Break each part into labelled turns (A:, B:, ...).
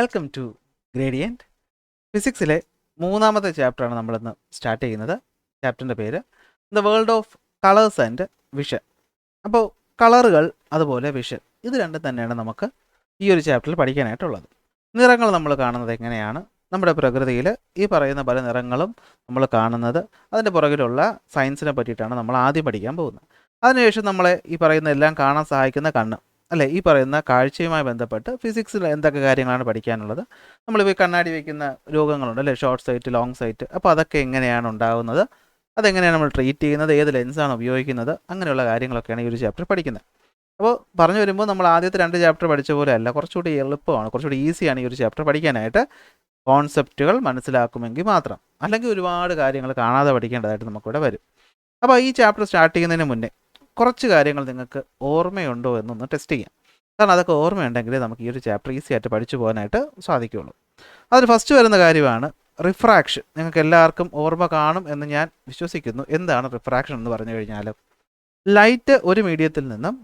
A: Welcome to gradient. ഫിസിക്സിലെ മൂന്നാമത്തെ ചാപ്റ്ററാണ് നമ്മളിന്ന് സ്റ്റാർട്ട് ചെയ്യുന്നത്. ചാപ്റ്ററിൻ്റെ പേര് the world of colours and vision. അപ്പോൾ കളറുകൾ അതുപോലെ വിഷൻ ഇത് രണ്ടും തന്നെയാണ് നമുക്ക് ഈ ഒരു ചാപ്റ്ററിൽ പഠിക്കാനായിട്ടുള്ളത്. നിറങ്ങൾ നമ്മൾ കാണുന്നത് എങ്ങനെയാണ്, നമ്മുടെ പ്രകൃതിയിൽ ഈ പറയുന്ന പല നിറങ്ങളും നമ്മൾ കാണുന്നത്, അതിൻ്റെ പുറകിലുള്ള സയൻസിനെ പറ്റിയിട്ടാണ് നമ്മൾ ആദ്യം പഠിക്കാൻ പോകുന്നത്. അതിനുശേഷം നമ്മളെ ഈ പറയുന്ന എല്ലാം കാണാൻ സഹായിക്കുന്ന കണ്ണ് അല്ലേ, ഈ പറയുന്ന കാഴ്ചയുമായി ബന്ധപ്പെട്ട് ഫിസിക്സിൽ എന്തൊക്കെ കാര്യങ്ങളാണ് പഠിക്കാനുള്ളത്. നമ്മളിപ്പോൾ കണ്ണാടി വയ്ക്കുന്ന രോഗങ്ങളുണ്ട് അല്ലേ, ഷോർട്ട് സൈറ്റ്, ലോങ് സൈറ്റ്. അപ്പോൾ അതൊക്കെ എങ്ങനെയാണ് ഉണ്ടാകുന്നത്, അതെങ്ങനെയാണ് നമ്മൾ ട്രീറ്റ് ചെയ്യുന്നത്, ഏത് ലെൻസാണ് ഉപയോഗിക്കുന്നത്, അങ്ങനെയുള്ള കാര്യങ്ങളൊക്കെയാണ് ഈ ഒരു ചാപ്റ്റർ പഠിക്കുന്നത്. അപ്പോൾ പറഞ്ഞു വരുമ്പോൾ നമ്മൾ ആദ്യത്തെ 2 ചാപ്റ്റർ പഠിച്ച പോലെ അല്ല, കുറച്ചുകൂടി എളുപ്പമാണ്, കുറച്ചുകൂടി ഈസിയാണ് ഈ ഒരു ചാപ്റ്റർ പഠിക്കാനായിട്ട്. കോൺസെപ്റ്റുകൾ മനസ്സിലാക്കുമെങ്കിൽ മാത്രം, അല്ലെങ്കിൽ ഒരുപാട് കാര്യങ്ങൾ കാണാതെ പഠിക്കേണ്ടതായിട്ട് നമുക്കിവിടെ വരും. അപ്പോൾ ഈ ചാപ്റ്റർ സ്റ്റാർട്ട് ചെയ്യുന്നതിന് മുന്നേ കുറച്ച് കാര്യങ്ങൾ നിങ്ങൾക്ക് ഓർമ്മയുണ്ടോ എന്നൊന്ന് ടെസ്റ്റ് ചെയ്യാം. കാരണം അതൊക്കെ ഓർമ്മയുണ്ടെങ്കിൽ നമുക്ക് ഈ ഒരു ചാപ്റ്റർ ഈസി ആയിട്ട് പഠിച്ചു പോകാനായിട്ട് സാധിക്കുകയുള്ളൂ. അതിൽ ഫസ്റ്റ് വരുന്ന കാര്യമാണ് റിഫ്രാക്ഷൻ. നിങ്ങൾക്ക് എല്ലാവർക്കും ഓർമ്മ കാണും എന്ന് ഞാൻ വിശ്വസിക്കുന്നു. എന്താണ് റിഫ്രാക്ഷൻ എന്ന് പറഞ്ഞു കഴിഞ്ഞാൽ, ലൈറ്റ് ഒരു മീഡിയത്തിൽ നിന്നും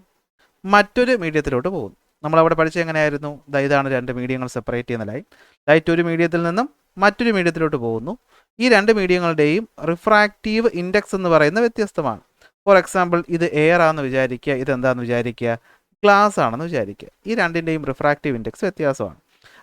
A: മറ്റൊരു മീഡിയത്തിലോട്ട് പോകുന്നു. നമ്മളവിടെ പഠിച്ചത് എങ്ങനെയായിരുന്നു? ഇതാണ് 2 മീഡിയങ്ങൾ സെപ്പറേറ്റ് ചെയ്യുന്ന ലൈൻ. ലൈറ്റ് ഒരു മീഡിയത്തിൽ നിന്നും മറ്റൊരു മീഡിയത്തിലോട്ട് പോകുന്നു. ഈ 2 മീഡിയങ്ങളുടെയും റിഫ്രാക്റ്റീവ് ഇൻഡെക്സ് എന്ന് പറയുന്നത് വ്യത്യസ്തമാണ്. ഫോർ എക്സാമ്പിൾ, ഇത് എയർ ആണെന്ന് വിചാരിക്കുക, ഇതെന്താണെന്ന് വിചാരിക്കുക, ഗ്ലാസ് ആണെന്ന് വിചാരിക്കുക. ഈ രണ്ടിൻ്റെയും റിഫ്രാക്റ്റീവ് ഇൻഡെക്സ് വ്യത്യാസമാണ്.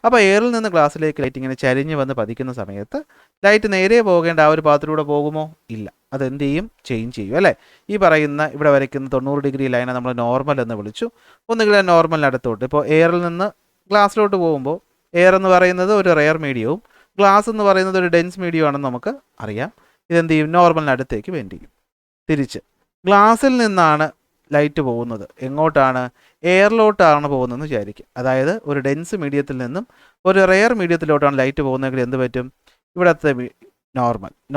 A: അപ്പോൾ എയറിൽ നിന്ന് ഗ്ലാസ്സിലേക്ക് ലൈറ്റ് ഇങ്ങനെ ചരിഞ്ഞ് വന്ന് പതിക്കുന്ന സമയത്ത് ലൈറ്റ് നേരെ പോകേണ്ട ആ ഒരു പാത്തിലൂടെ പോകുമോ? ഇല്ല. അതെന്ത് ചെയ്യും? ചേഞ്ച് ചെയ്യും അല്ലേ. ഈ പറയുന്ന ഇവിടെ വരയ്ക്കുന്ന 90 ഡിഗ്രി ലൈനെ നമ്മൾ നോർമൽ എന്ന് വിളിച്ചു. ഒന്നുകിൽ നോർമലിനടുത്തോട്ട്, ഇപ്പോൾ എയറിൽ നിന്ന് ഗ്ലാസ്സിലോട്ട് പോകുമ്പോൾ എയർ എന്ന് പറയുന്നത് ഒരു റെയർ മീഡിയവും ഗ്ലാസ് എന്ന് പറയുന്നത് ഒരു ഡെൻസ് മീഡിയം ആണെന്ന് നമുക്ക് അറിയാം. ഇതെന്ത് ചെയ്യും? നോർമലിനടുത്തേക്ക് ബെൻഡ് ചെയ്യും. തിരിച്ച് ഗ്ലാസ്സിൽ നിന്നാണ് ലൈറ്റ് പോകുന്നത്, എങ്ങോട്ടാണ്? എയറിലോട്ടാണ് പോകുന്നതെന്ന് വിചാരിക്കുക. അതായത് ഒരു ഡെൻസ് മീഡിയത്തിൽ നിന്നും ഒരു റെയർ മീഡിയത്തിലോട്ടാണ് ലൈറ്റ് പോകുന്നതെങ്കിൽ എന്ത് പറ്റും? ഇവിടുത്തെ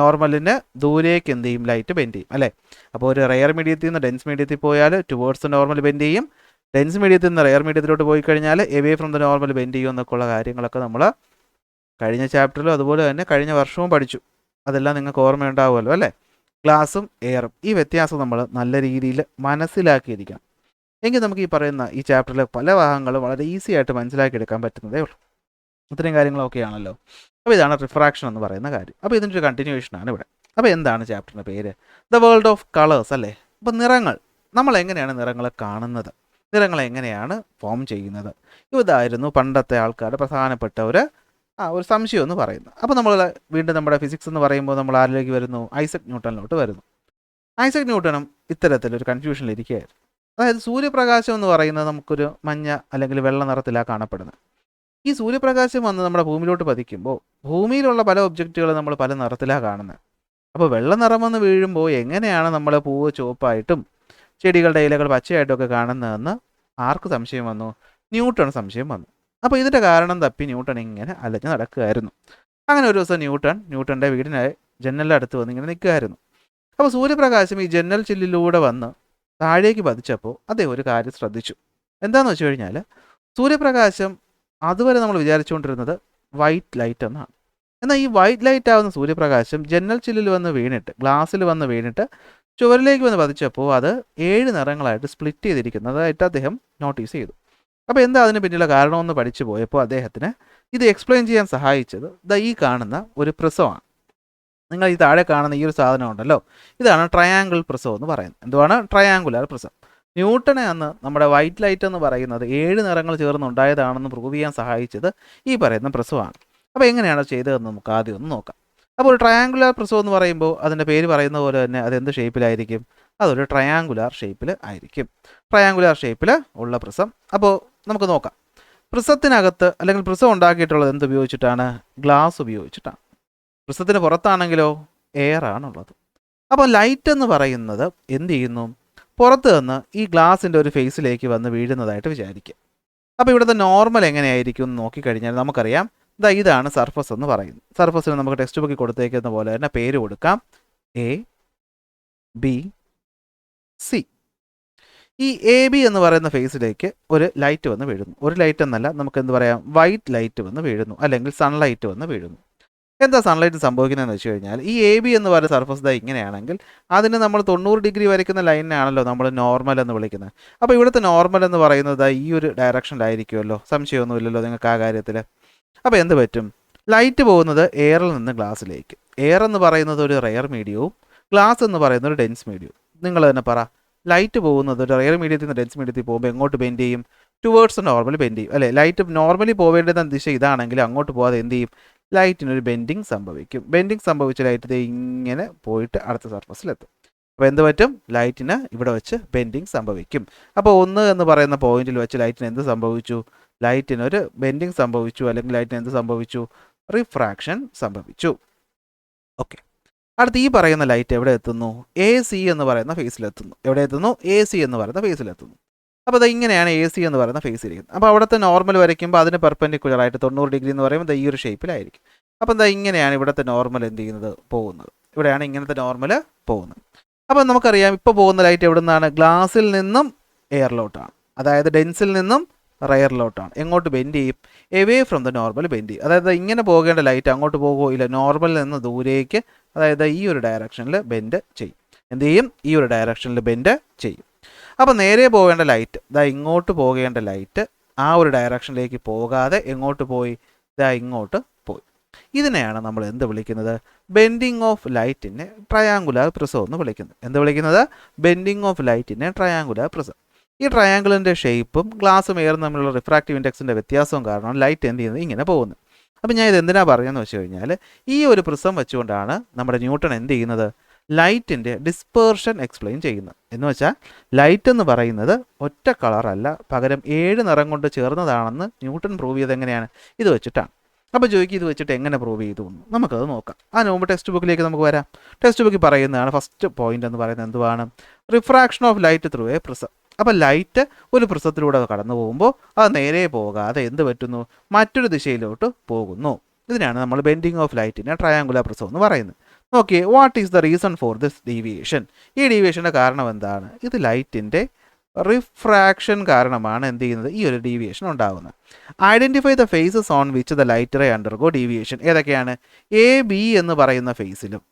A: നോർമലിന് ദൂരേക്ക് എന്ത് ചെയ്യും? ലൈറ്റ് ബെൻഡ് ചെയ്യും അല്ലേ. അപ്പോൾ ഒരു റെയർ മീഡിയത്തിൽ നിന്ന് ഡെൻസ് മീഡിയത്തിൽ പോയാൽ ടുവേർഡ്സ് നോർമൽ ബെൻഡ് ചെയ്യും. ഡെൻസ് മീഡിയത്തിൽ നിന്ന് റെയർ മീഡിയത്തിലോട്ട് പോയി കഴിഞ്ഞാൽ away from the normal bend ചെയ്യും എന്നൊക്കെയുള്ള കാര്യങ്ങളൊക്കെ നമ്മൾ കഴിഞ്ഞ ചാപ്റ്ററിലും അതുപോലെ തന്നെ കഴിഞ്ഞ വർഷവും പഠിച്ചു. അതെല്ലാം നിങ്ങൾക്ക് ഓർമ്മയുണ്ടാവുമല്ലോ അല്ലേ. ഗ്ലാസും എയറും ഈ വ്യത്യാസം നമ്മൾ നല്ല രീതിയിൽ മനസ്സിലാക്കിയിരിക്കണം. എങ്കിൽ നമുക്ക് ഈ പറയുന്ന ഈ ചാപ്റ്ററിലെ പല ഭാഗങ്ങളും വളരെ ഈസി ആയിട്ട് മനസ്സിലാക്കിയെടുക്കാൻ പറ്റുന്നതേ ഉള്ളൂ. ഇത്രയും കാര്യങ്ങളൊക്കെയാണല്ലോ. അപ്പോൾ ഇതാണ് റിഫ്രാക്ഷൻ എന്ന് പറയുന്ന കാര്യം. അപ്പോൾ ഇതിൻ്റെ ഒരു കണ്ടിന്യൂഷനാണ് ഇവിടെ. അപ്പോൾ എന്താണ് ചാപ്റ്ററിൻ്റെ പേര്? ദ വേൾഡ് ഓഫ് കളേഴ്സ് അല്ലേ. അപ്പോൾ നിറങ്ങൾ, നമ്മൾ എങ്ങനെയാണ് നിറങ്ങളെ കാണുന്നത്, നിറങ്ങൾ എങ്ങനെയാണ് ഫോം ചെയ്യുന്നത്, ഇതായിരുന്നു പണ്ടത്തെ ആൾക്കാരുടെ പ്രധാനപ്പെട്ട ഒരു സംശയം എന്ന് പറയുന്നത്. അപ്പോൾ നമ്മൾ വീണ്ടും നമ്മുടെ ഫിസിക്സ് എന്ന് പറയുമ്പോൾ നമ്മൾ ആരിലേക്ക് വരുന്നു? ഐസക് ന്യൂട്ടണിലോട്ട് വരുന്നു. ഐസക് ന്യൂട്ടണും ഇത്തരത്തിലൊരു കൺഫ്യൂഷനിലിരിക്കുകയായിരുന്നു. അതായത് സൂര്യപ്രകാശം എന്ന് പറയുന്നത് നമുക്കൊരു മഞ്ഞ അല്ലെങ്കിൽ വെള്ള നിറത്തിലാണ് കാണപ്പെടുന്നത്. ഈ സൂര്യപ്രകാശം വന്ന് നമ്മുടെ ഭൂമിയിലോട്ട് പതിക്കുമ്പോൾ ഭൂമിയിലുള്ള പല ഒബ്ജക്റ്റുകൾ നമ്മൾ പല നിറത്തിലാണ് കാണുന്നത്. അപ്പോൾ വെള്ള നിറം വന്ന് വീഴുമ്പോൾ എങ്ങനെയാണ് നമ്മൾ പൂവ് ചുവപ്പായിട്ടും ചെടികളുടെ ഇലകൾ പച്ചയായിട്ടും ഒക്കെ കാണുന്നതെന്ന് ആർക്ക് സംശയം വന്നു? ന്യൂട്ടൺ സംശയം വന്നു. അപ്പോൾ ഇതിൻ്റെ കാരണം തപ്പി ന്യൂട്ടൺ ഇങ്ങനെ അലഞ്ഞ് നടക്കുകയായിരുന്നു. അങ്ങനെ ഒരു ദിവസം ന്യൂട്ടൻ്റെ വീടിന് ജനലിൻ്റെ അടുത്ത് വന്ന് ഇങ്ങനെ നിൽക്കുകയായിരുന്നു. അപ്പോൾ സൂര്യപ്രകാശം ഈ ജനൽ ചില്ലിലൂടെ വന്ന് താഴേക്ക് പതിച്ചപ്പോൾ അദ്ദേഹം ഒരു കാര്യം ശ്രദ്ധിച്ചു. എന്താണെന്ന് വെച്ച് കഴിഞ്ഞാൽ, സൂര്യപ്രകാശം അതുവരെ നമ്മൾ വിചാരിച്ചുകൊണ്ടിരുന്നത് വൈറ്റ് ലൈറ്റ് എന്നാണ്. എന്നാൽ ഈ വൈറ്റ് ലൈറ്റ് ആവുന്ന സൂര്യപ്രകാശം ജനൽ ചില്ലിൽ വന്ന് വീണിട്ട്, ഗ്ലാസ്സിൽ വന്ന് വീണിട്ട് ചുവരിലേക്ക് വന്ന് പതിച്ചപ്പോൾ അത് 7 നിറങ്ങളായിട്ട് സ്പ്ലിറ്റ് ചെയ്തിരിക്കുന്നതായിട്ട് അദ്ദേഹം നോട്ടീസ് ചെയ്തു. അപ്പോൾ എന്താ അതിന് പിന്നിലുള്ള കാരണമെന്ന് പഠിച്ചു പോയപ്പോൾ അദ്ദേഹത്തിന് ഇത് എക്സ്പ്ലെയിൻ ചെയ്യാൻ സഹായിച്ചത് ഈ കാണുന്ന ഒരു പ്രിസമാണ്. നിങ്ങൾ ഈ താഴെ കാണുന്ന ഈ ഒരു സാധനം ഉണ്ടല്ലോ, ഇതാണ് ട്രയാങ്കിൾ പ്രിസം എന്ന് പറയുന്നത്. എന്തുവാണ്? Triangular prism. ന്യൂട്ടനെ അന്ന് നമ്മുടെ വൈറ്റ് ലൈറ്റ് എന്ന് പറയുന്നത് 7 നിറങ്ങൾ ചേർന്നുണ്ടായതാണെന്ന് പ്രൂവ് ചെയ്യാൻ സഹായിച്ചത് ഈ പറയുന്ന പ്രിസമാണ്. അപ്പോൾ എങ്ങനെയാണ് ചെയ്തതെന്ന് നമുക്ക് ആദ്യം ഒന്ന് നോക്കാം. അപ്പോൾ ട്രയാങ്കുലർ പ്രിസം എന്ന് പറയുമ്പോൾ അതിൻ്റെ പേര് പറയുന്ന പോലെ തന്നെ അതെന്ത് ഷേപ്പിലായിരിക്കും? അതൊരു ട്രയാങ്കുലർ ഷേപ്പിൽ ആയിരിക്കും. ട്രയാങ്കുലർ ഷേപ്പിൽ ഉള്ള പ്രിസം. അപ്പോൾ നമുക്ക് നോക്കാം. പ്രിസത്തിനകത്ത് അല്ലെങ്കിൽ പ്രിസം ഉണ്ടാക്കിയിട്ടുള്ളത് എന്ത് ഉപയോഗിച്ചിട്ടാണ്? ഗ്ലാസ് ഉപയോഗിച്ചിട്ടാണ്. പ്രിസത്തിന് പുറത്താണെങ്കിലോ എയർ ആണുള്ളത്. അപ്പോൾ ലൈറ്റ് എന്ന് പറയുന്നത് എന്ത് ചെയ്യുന്നു? പുറത്ത് നിന്ന് ഈ ഗ്ലാസിൻ്റെ ഒരു ഫേസിലേക്ക് വന്ന് വീഴുന്നതായിട്ട് വിചാരിക്കുക. അപ്പോൾ ഇവിടുത്തെ നോർമൽ എങ്ങനെയായിരിക്കും എന്ന് നോക്കിക്കഴിഞ്ഞാൽ നമുക്കറിയാം, ഇതാണ് സർഫസ് എന്ന് പറയുന്നത്. സർഫസിന് നമുക്ക് ടെക്സ്റ്റ് ബുക്കിൽ കൊടുത്തേക്കുന്ന പോലെ തന്നെ പേര് കൊടുക്കാം, എ ബി സി. ഈ എ ബി എന്ന് പറയുന്ന ഫേസിലേക്ക് ഒരു ലൈറ്റ് വന്ന് വീഴുന്നു. ഒരു ലൈറ്റ് എന്നല്ല, നമുക്ക് എന്ത് പറയാം? വൈറ്റ് ലൈറ്റ് വന്ന് വീഴുന്നു, അല്ലെങ്കിൽ സൺലൈറ്റ് വന്ന് വീഴുന്നു. എന്താ സൺലൈറ്റ് സംഭവിക്കുന്നതെന്ന് വെച്ച് കഴിഞ്ഞാൽ, ഈ എ ബി എന്ന് പറയുന്ന സർഫസ് ഇങ്ങനെയാണെങ്കിൽ അതിന് നമ്മൾ 90 ഡിഗ്രി വരയ്ക്കുന്ന ലൈനാണല്ലോ നമ്മൾ നോർമൽ എന്ന് വിളിക്കുന്നത്. അപ്പോൾ ഇവിടുത്തെ നോർമൽ എന്ന് പറയുന്നത് ഈ ഒരു ഡയറക്ഷനിലായിരിക്കുമല്ലോ. സംശയമൊന്നുമില്ലല്ലോ നിങ്ങൾക്ക് ആ കാര്യത്തിൽ. അപ്പോൾ എന്ത് പറ്റും? ലൈറ്റ് പോകുന്നത് എയറിൽ നിന്ന് ഗ്ലാസ്സിലേക്ക്. എയർ എന്ന് പറയുന്നത് ഒരു റെയർ മീഡിയവും ഗ്ലാസ് എന്ന് പറയുന്നത് ഒരു ഡെൻസ് മീഡിയവും. നിങ്ങൾ തന്നെ പറ, ലൈറ്റ് പോകുന്നത് ഒരു റെയർ മീഡിയത്തിൽ നിന്ന് ഡെൻസ് മീഡിയത്തിൽ പോകുമ്പോൾ എങ്ങോട്ട് ബെൻഡ് ചെയ്യും? ടുവേർഡ്സ് നോർമലി ബെൻഡ് ചെയ്യും അല്ലേ? ലൈറ്റ് നോർമലി പോവേണ്ടുന്ന ദിശ ഇതാണെങ്കിൽ അങ്ങോട്ട് പോകാതെ എന്ത് ചെയ്യും? ലൈറ്റിനൊരു ബെൻഡിങ് സംഭവിക്കും. ബെൻഡിങ് സംഭവിച്ച ലൈറ്റ് ഇങ്ങനെ പോയിട്ട് അടുത്ത സർഫസിലെത്തും. അപ്പോൾ എന്ത് പറ്റും? ലൈറ്റിന് ഇവിടെ വെച്ച് ബെൻഡിങ് സംഭവിക്കും. അപ്പോൾ 1 എന്ന് പറയുന്ന പോയിന്റിൽ വെച്ച് ലൈറ്റിന് എന്ത് സംഭവിച്ചു? ലൈറ്റിനൊരു ബെൻഡിങ് സംഭവിച്ചു, അല്ലെങ്കിൽ ലൈറ്റിന് എന്ത് സംഭവിച്ചു? റിഫ്രാക്ഷൻ സംഭവിച്ചു. ഓക്കെ, അടുത്ത് ഈ പറയുന്ന ലൈറ്റ് എവിടെ എത്തുന്നു? എ സി എന്ന് പറയുന്ന ഫേസിലെത്തുന്നു. എവിടെ എത്തുന്നു? എ സി എന്ന് പറയുന്ന ഫേസിലെത്തുന്നു. അപ്പോൾ അത് ഇങ്ങനെയാണ് എ സി എന്ന് പറയുന്ന ഫേസ് ഇരിക്കുന്നത്. അപ്പോൾ അവിടുത്തെ നോർമൽ വരയ്ക്കുമ്പോൾ അതിന് പെർപെൻഡിക്കുലർ ആയിട്ട് 90 ഡിഗ്രി എന്ന് പറയുമ്പോൾ ഈ ഒരു ഷേപ്പിലായിരിക്കും. അപ്പോൾ എന്താ ഇങ്ങനെയാണ് ഇവിടുത്തെ നോർമൽ എന്ത് ചെയ്യുന്നത്? പോകുന്നത്. ഇവിടെയാണ് ഇങ്ങനത്തെ നോർമൽ പോകുന്നത്. അപ്പോൾ നമുക്കറിയാം ഇപ്പോൾ പോകുന്ന ലൈറ്റ് എവിടെ നിന്നാണ്? ഗ്ലാസ്സിൽ നിന്നും എയറിലോട്ടാണ്, അതായത് ഡെൻസിൽ നിന്നും റെയറിലോട്ടാണ്. എങ്ങോട്ട് ബെൻഡ് ചെയ്യും? Away from the normal bend ചെയ്യും. അതായത് ഇങ്ങനെ പോകേണ്ട ലൈറ്റ് അങ്ങോട്ട് പോകുമോ? ഇല്ല, നോർമലിൽ നിന്ന് ദൂരേക്ക്, അതായത് ഈ ഒരു ഡയറക്ഷനിൽ ബെൻഡ് ചെയ്യും. എന്ത് ചെയ്യും? ഈ ഒരു ഡയറക്ഷനിൽ ബെൻഡ് ചെയ്യും. അപ്പോൾ നേരെ പോകേണ്ട ലൈറ്റ്, ഇങ്ങോട്ട് പോകേണ്ട ലൈറ്റ് ആ ഒരു ഡയറക്ഷനിലേക്ക് പോകാതെ എങ്ങോട്ട് പോയി? ഇങ്ങോട്ട് പോയി. ഇതിനെയാണ് നമ്മൾ എന്ത് വിളിക്കുന്നത്? ബെൻഡിങ് ഓഫ് ലൈറ്റിനെ ട്രയാങ്കുലർ പ്രിസം എന്ന് വിളിക്കുന്നത്. എന്ത് വിളിക്കുന്നത്? ബെൻഡിങ് ഓഫ് ലൈറ്റിനെ ട്രയാങ്കുലർ പ്രിസം. ഈ ട്രയാങ്കിളിൻ്റെ ഷേപ്പും ഗ്ലാസും എയറും തമ്മിലുള്ള റിഫ്രാക്റ്റീവ് ഇൻഡെക്സിൻ്റെ വ്യത്യാസവും കാരണം ലൈറ്റ് എന്ത് ചെയ്യുന്നത്? ഇങ്ങനെ പോകുന്നത്. അപ്പോൾ ഞാൻ ഇത് എന്തിനാണ് പറയുന്നത് വെച്ച് കഴിഞ്ഞാൽ, ഈ ഒരു പ്രിസം വെച്ചുകൊണ്ടാണ് നമ്മുടെ ന്യൂട്ടൺ എന്ത് ചെയ്യുന്നത്? ലൈറ്റിൻ്റെ ഡിസ്പേർഷൻ എക്സ്പ്ലെയിൻ ചെയ്യുന്നത്. എന്ന് വെച്ചാൽ ലൈറ്റ് എന്ന് പറയുന്നത് ഒറ്റ കളറല്ല, പകരം 7 നിറം കൊണ്ട് ചേർന്നതാണെന്ന് ന്യൂട്ടൺ പ്രൂവ് ചെയ്ത് എങ്ങനെയാണ്? ഇത് വെച്ചിട്ടാണ്. അപ്പോൾ ചോദിക്കും, ഇത് വെച്ചിട്ട് എങ്ങനെ പ്രൂവ് ചെയ്തു എന്ന് നമുക്കത് നോക്കാം. അതിന് മുമ്പ് ടെക്സ്റ്റ് ബുക്കിലേക്ക് നമുക്ക് വരാം. ടെക്സ്റ്റ് ബുക്കിൽ പറയുന്നതാണ് ഫസ്റ്റ് പോയിന്റ് എന്ന് പറയുന്നത് എന്തുവാണ്? Refraction of light through a prism. അപ്പോൾ ലൈറ്റ് ഒരു പ്രിസത്തിലൂടെ കടന്നു പോകുമ്പോൾ അത് നേരെ പോകാതെ എന്ത് പറ്റുന്നു? മറ്റൊരു ദിശയിലോട്ട് പോകുന്നു. ഇതിനാണ് നമ്മൾ ബെൻഡിങ് ഓഫ് ലൈറ്റിനെ ട്രയാങ്കുലർ പ്രിസം എന്ന് പറയുന്നത്. നോക്കിയേ, what is the reason for this deviation? ഈ ഡീവിയേഷൻ്റെ കാരണം എന്താണ്? ഇത് ലൈറ്റിൻ്റെ റിഫ്രാക്ഷൻ കാരണമാണ് എന്ത് ചെയ്യുന്നത്? ഈ ഒരു ഡീവിയേഷൻ ഉണ്ടാകുന്നത്. Identify the faces on which the light ray undergo deviation. ഏതൊക്കെയാണ്? എ ബി എന്ന് പറയുന്ന ഫേസിലും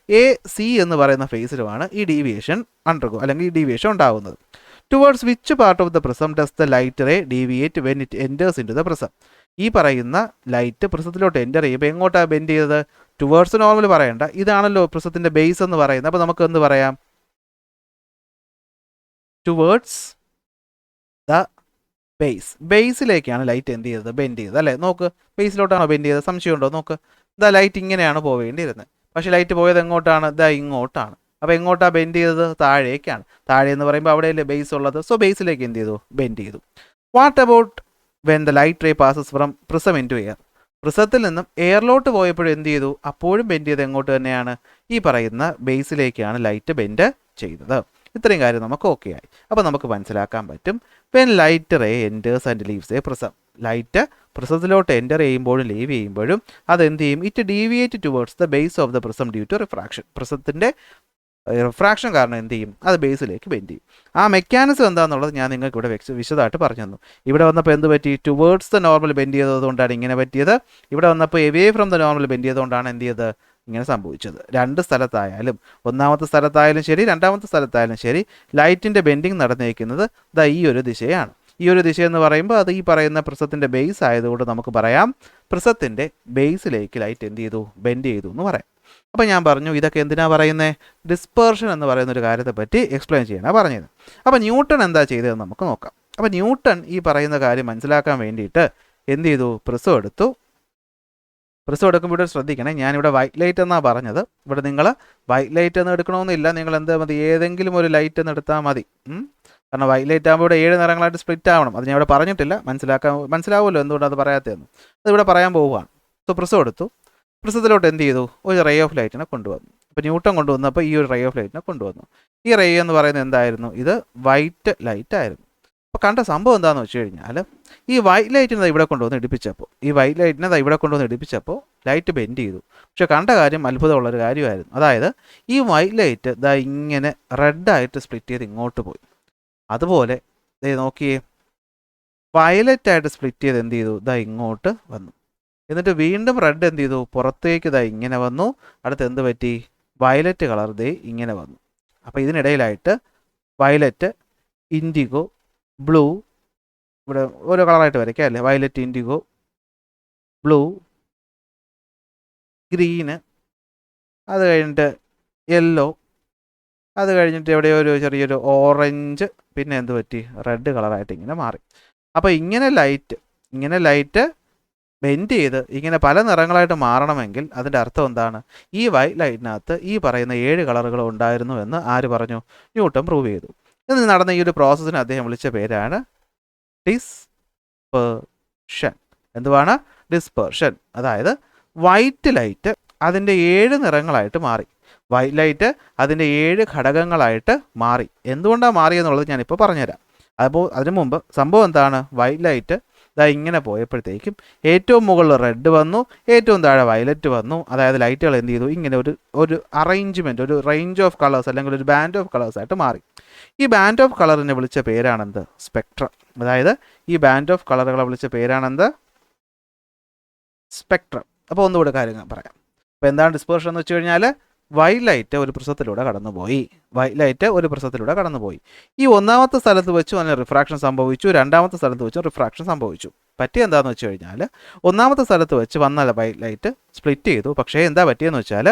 A: എ സി എന്ന് പറയുന്ന ഫേസിലുമാണ് ഈ ഡീവിയേഷൻ അണ്ടർഗോ, അല്ലെങ്കിൽ ഈ ഡീവിയേഷൻ ഉണ്ടാകുന്നത്. Towards which part of the prism does the light ray deviate when it enters into the prism? ഈ പറയുന്ന ലൈറ്റ് പ്രിസത്തിലോട്ട് എൻ്റർ ചെയ്യുമ്പോൾ എങ്ങോട്ടാണ് ബെൻഡ് ചെയ്തത്? ടുവേർഡ്സ് നോർമൽ പറയണ്ട, ഇതാണല്ലോ പ്രിസത്തിൻ്റെ ബേസ് എന്ന് പറയുന്നത്. അപ്പോൾ നമുക്ക് എന്ത് പറയാം? ടുവേർഡ്സ് ദ ബേസിലേക്കാണ് ലൈറ്റ് എന്ത് ചെയ്തത്? ബെൻഡ് ചെയ്തത് അല്ലേ? നോക്ക്, ബേസിലോട്ടാണോ ബെൻഡ് ചെയ്തത്? സംശയമുണ്ടോ? നോക്ക്, ലൈറ്റ് ഇങ്ങനെയാണ് പോവേണ്ടിയിരുന്നത്, പക്ഷേ ലൈറ്റ് പോയത് എങ്ങോട്ടാണ്? ഇങ്ങോട്ടാണ്. അപ്പോൾ എങ്ങോട്ടാണ് ബെൻഡ് ചെയ്തത്? താഴേക്കാണ്. താഴെ എന്ന് പറയുമ്പോൾ അവിടെയല്ലേ ബേസ് ഉള്ളത്. സോ ബേസിലേക്ക് എന്ത് ചെയ്തു? ബെൻഡ് ചെയ്തു. What about when the light ray passes from prism into air? പ്രിസത്തിൽ നിന്നും എയറിലോട്ട് പോയപ്പോഴും എന്ത് ചെയ്തു? അപ്പോഴും ബെൻഡ് ചെയ്ത് എങ്ങോട്ട് തന്നെയാണ്? ഈ പറയുന്ന ബേസിലേക്കാണ് ലൈറ്റ് ബെൻഡ് ചെയ്തത്. ഇത്രയും കാര്യം നമുക്ക് ഓക്കെ ആയി. അപ്പോൾ നമുക്ക് മനസ്സിലാക്കാൻ പറ്റും, when light ray enters and leaves a prism. Light പ്രിസത്തിലോട്ട് എൻ്റർ ചെയ്യുമ്പോഴും ലീവ് ചെയ്യുമ്പോഴും അതെന്ത് ചെയ്യും? It deviate towards the base of the prism due to refraction. പ്രിസത്തിൻ്റെ റിഫ്രാക്ഷൻ കാരണം എന്ത് ചെയ്യും? അത് ബേസിലേക്ക് ബെൻഡ് ചെയ്യും. ആ മെക്കാനിസം എന്താണെന്നുള്ളത് ഞാൻ നിങ്ങൾക്ക് ഇവിടെ വിശദമായിട്ട് പറഞ്ഞു തന്നു. ഇവിടെ വന്നപ്പോൾ എന്ത് പറ്റി? ടുവേർഡ്സ് ദ നോർമൽ ബെൻഡ് ചെയ്തതുകൊണ്ടാണ് ഇങ്ങനെ പറ്റിയത്. ഇവിടെ വന്നപ്പോൾ away from the normal bend ചെയ്തുകൊണ്ടാണ് എന്ത് ചെയ്തത്? ഇങ്ങനെ സംഭവിച്ചത്. രണ്ട് സ്ഥലത്തായാലും, ഒന്നാമത്തെ സ്ഥലത്തായാലും ശരി, രണ്ടാമത്തെ സ്ഥലത്തായാലും ശരി, ലൈറ്റിൻ്റെ ബെൻഡിങ് നടന്നേക്കുന്നത് ഈ ഒരു ദിശയാണ്. ഈ ഒരു ദിശ എന്ന് പറയുമ്പോൾ അത് ഈ പറയുന്ന പ്രിസത്തിൻ്റെ ബേസ് ആയതുകൊണ്ട് നമുക്ക് പറയാം, പ്രിസത്തിൻ്റെ ബേസിലേക്ക് ലൈറ്റ് എന്ത് ചെയ്തു? ബെൻഡ് ചെയ്തു എന്ന് പറയാം. അപ്പോൾ ഞാൻ പറഞ്ഞു, ഇതൊക്കെ എന്തിനാണ് പറയുന്നത്? ഡിസ്പേർഷൻ എന്ന് പറയുന്ന ഒരു കാര്യത്തെ പറ്റി എക്സ്പ്ലെയിൻ ചെയ്യാനാണ് പറഞ്ഞത്. അപ്പോൾ ന്യൂട്ടൺ എന്താ ചെയ്തതെന്ന് നമുക്ക് നോക്കാം. അപ്പോൾ ന്യൂട്ടൺ ഈ പറയുന്ന കാര്യം മനസ്സിലാക്കാൻ വേണ്ടിയിട്ട് എന്ത് ചെയ്തു? പ്രിസം എടുത്തു. പ്രിസം എടുക്കുമ്പോൾ ഇവിടെ ശ്രദ്ധിക്കണേ, ഞാനിവിടെ വൈറ്റ് ലൈറ്റ് എന്നാണ് പറഞ്ഞത്. ഇവിടെ നിങ്ങൾ വൈറ്റ് ലൈറ്റ് എന്ന് എടുക്കണമെന്നില്ല, നിങ്ങൾ എന്ത് മതി? ഏതെങ്കിലും ഒരു ലൈറ്റ് എന്ന് എടുത്താൽ മതി. കാരണം വൈറ്റ് ലൈറ്റ് ആകുമ്പോൾ ഇവിടെ 7 നിറങ്ങളായിട്ട് സ്പ്ലിറ്റ് ആവണം. അത് ഞാൻ ഇവിടെ പറഞ്ഞിട്ടില്ല, മനസ്സിലാവുമല്ലോ എന്തുകൊണ്ട് അത് പറയാത്തതെന്ന്. അതിവിടെ പറയാൻ പോവുകയാണ്. സോ പ്രിസം എടുത്തു. പ്രിസത്തിലോട്ട് എന്ത് ചെയ്തു? ഒരു റേ ഓഫ് ലൈറ്റിനെ കൊണ്ടുവന്നു. അപ്പോൾ ന്യൂട്ടൺ കൊണ്ടുവന്നപ്പോൾ ഈ ഒരു റേ ഓഫ് ലൈറ്റിനെ കൊണ്ടുവന്നു. ഈ റേ എന്ന് പറയുന്നത് എന്തായിരുന്നു? ഇത് വൈറ്റ് ലൈറ്റ് ആയിരുന്നു. അപ്പോൾ കണ്ട സംഭവം എന്താണെന്ന് വെച്ച് കഴിഞ്ഞാൽ, ഈ വൈറ്റ് ലൈറ്റിനെ ഇവിടെ കൊണ്ടുവന്ന് ഇടിപ്പിച്ചപ്പോൾ ലൈറ്റ് ബെൻഡ് ചെയ്തു. പക്ഷെ കണ്ട കാര്യം അത്ഭുതമുള്ളൊരു കാര്യമായിരുന്നു. അതായത് ഈ വൈറ്റ് ലൈറ്റ് ഇങ്ങനെ റെഡായിട്ട് സ്പ്ലിറ്റ് ചെയ്ത് ഇങ്ങോട്ട് പോയി. അതുപോലെ നോക്കിയേ, വയലറ്റായിട്ട് സ്പ്ലിറ്റ് ചെയ്ത് എന്ത് ചെയ്തു? ഇങ്ങോട്ട് വന്നു. എന്നിട്ട് വീണ്ടും റെഡ് എന്ത് ചെയ്തു? പുറത്തേക്ക് ഇങ്ങനെ വന്നു. അടുത്ത് എന്ത് പറ്റി? വയലറ്റ് കളർ ഇങ്ങനെ വന്നു. അപ്പോൾ ഇതിനിടയിലായിട്ട് വയലറ്റ്, ഇൻഡിഗോ, ബ്ലൂ, ഇവിടെ ഓരോ കളറായിട്ട് വരയ്ക്കാം അല്ലേ? വയലറ്റ്, ഇൻഡിഗോ, ബ്ലൂ, ഗ്രീന്, അത് കഴിഞ്ഞിട്ട് യെല്ലോ, അത് കഴിഞ്ഞിട്ട് എവിടെയോ ഒരു ചെറിയൊരു ഓറഞ്ച്, പിന്നെ എന്ത് പറ്റി? റെഡ് കളറായിട്ട് ഇങ്ങനെ മാറി. അപ്പോൾ ഇങ്ങനെ ലൈറ്റ് ബെൻഡ് ചെയ്ത് ഇങ്ങനെ പല നിറങ്ങളായിട്ട് മാറണമെങ്കിൽ അതിൻ്റെ അർത്ഥം എന്താണ്? ഈ വൈറ്റ് ലൈറ്റിനകത്ത് ഈ പറയുന്ന 7 കളറുകൾ ഉണ്ടായിരുന്നു എന്ന് ആര് പറഞ്ഞു? ന്യൂട്ടൺ പ്രൂവ് ചെയ്തു. ഇന്ന് നടന്ന ഈ ഒരു പ്രോസസ്സിനെ അദ്ദേഹം വിളിച്ച പേരാണ് ഡിസ്പെർഷൻ. എന്തുവാണ്? ഡിസ്പെർഷൻ. അതായത് വൈറ്റ് ലൈറ്റ് അതിൻ്റെ 7 നിറങ്ങളായിട്ട് മാറി. വൈറ്റ് ലൈറ്റ് അതിൻ്റെ 7 ഘടകങ്ങളായിട്ട് മാറി. എന്തുകൊണ്ടാണ് മാറിയെന്നുള്ളത് ഞാനിപ്പോൾ പറഞ്ഞുതരാം. അപ്പോൾ അതിനു മുമ്പ് സംഭവം എന്താണ്? വൈറ്റ് ലൈറ്റ് ഇങ്ങനെ പോയപ്പോഴത്തേക്കും ഏറ്റവും മുകളിൽ റെഡ് വന്നു, ഏറ്റവും താഴെ വയലറ്റ് വന്നു. അതായത് ലൈറ്റുകൾ എന്ത് ചെയ്തു? ഇങ്ങനെ ഒരു അറേഞ്ച്മെൻറ്റ്, ഒരു റേഞ്ച് ഓഫ് കളേഴ്സ് അല്ലെങ്കിൽ ഒരു ബാൻഡ് ഓഫ് കളേഴ്സ് ആയിട്ട് മാറി. ഈ ബാൻഡ് ഓഫ് കളറിനെ വിളിച്ച പേരാണെന്ത്? സ്പെക്ട്രം. അതായത് ഈ ബാൻഡ് ഓഫ് കളറുകളെ വിളിച്ച പേരാണെന്ത്? സ്പെക്ട്രം. അപ്പോൾ ഒന്നുകൂടെ കാര്യങ്ങൾ പറയാം. അപ്പോൾ എന്താണ് ഡിസ്പെർഷൻ എന്ന് വെച്ച് കഴിഞ്ഞാൽ വൈറ്റ് ലൈറ്റ് ഒരു പ്രിസത്തിലൂടെ കടന്നുപോയി. ഈ ഒന്നാമത്തെ സ്ഥലത്ത് വെച്ച് അതിന് റിഫ്രാക്ഷൻ സംഭവിച്ചു, രണ്ടാമത്തെ സ്ഥലത്ത് വെച്ച് റിഫ്രാക്ഷൻ സംഭവിച്ചു. പറ്റിയെന്താണെന്ന് വെച്ച് കഴിഞ്ഞാൽ ഒന്നാമത്തെ സ്ഥലത്ത് വെച്ച് വന്ന വൈറ്റ് ലൈറ്റ് സ്പ്ലിറ്റ് ചെയ്തു. പക്ഷേ എന്താ പറ്റിയെന്ന് വെച്ചാൽ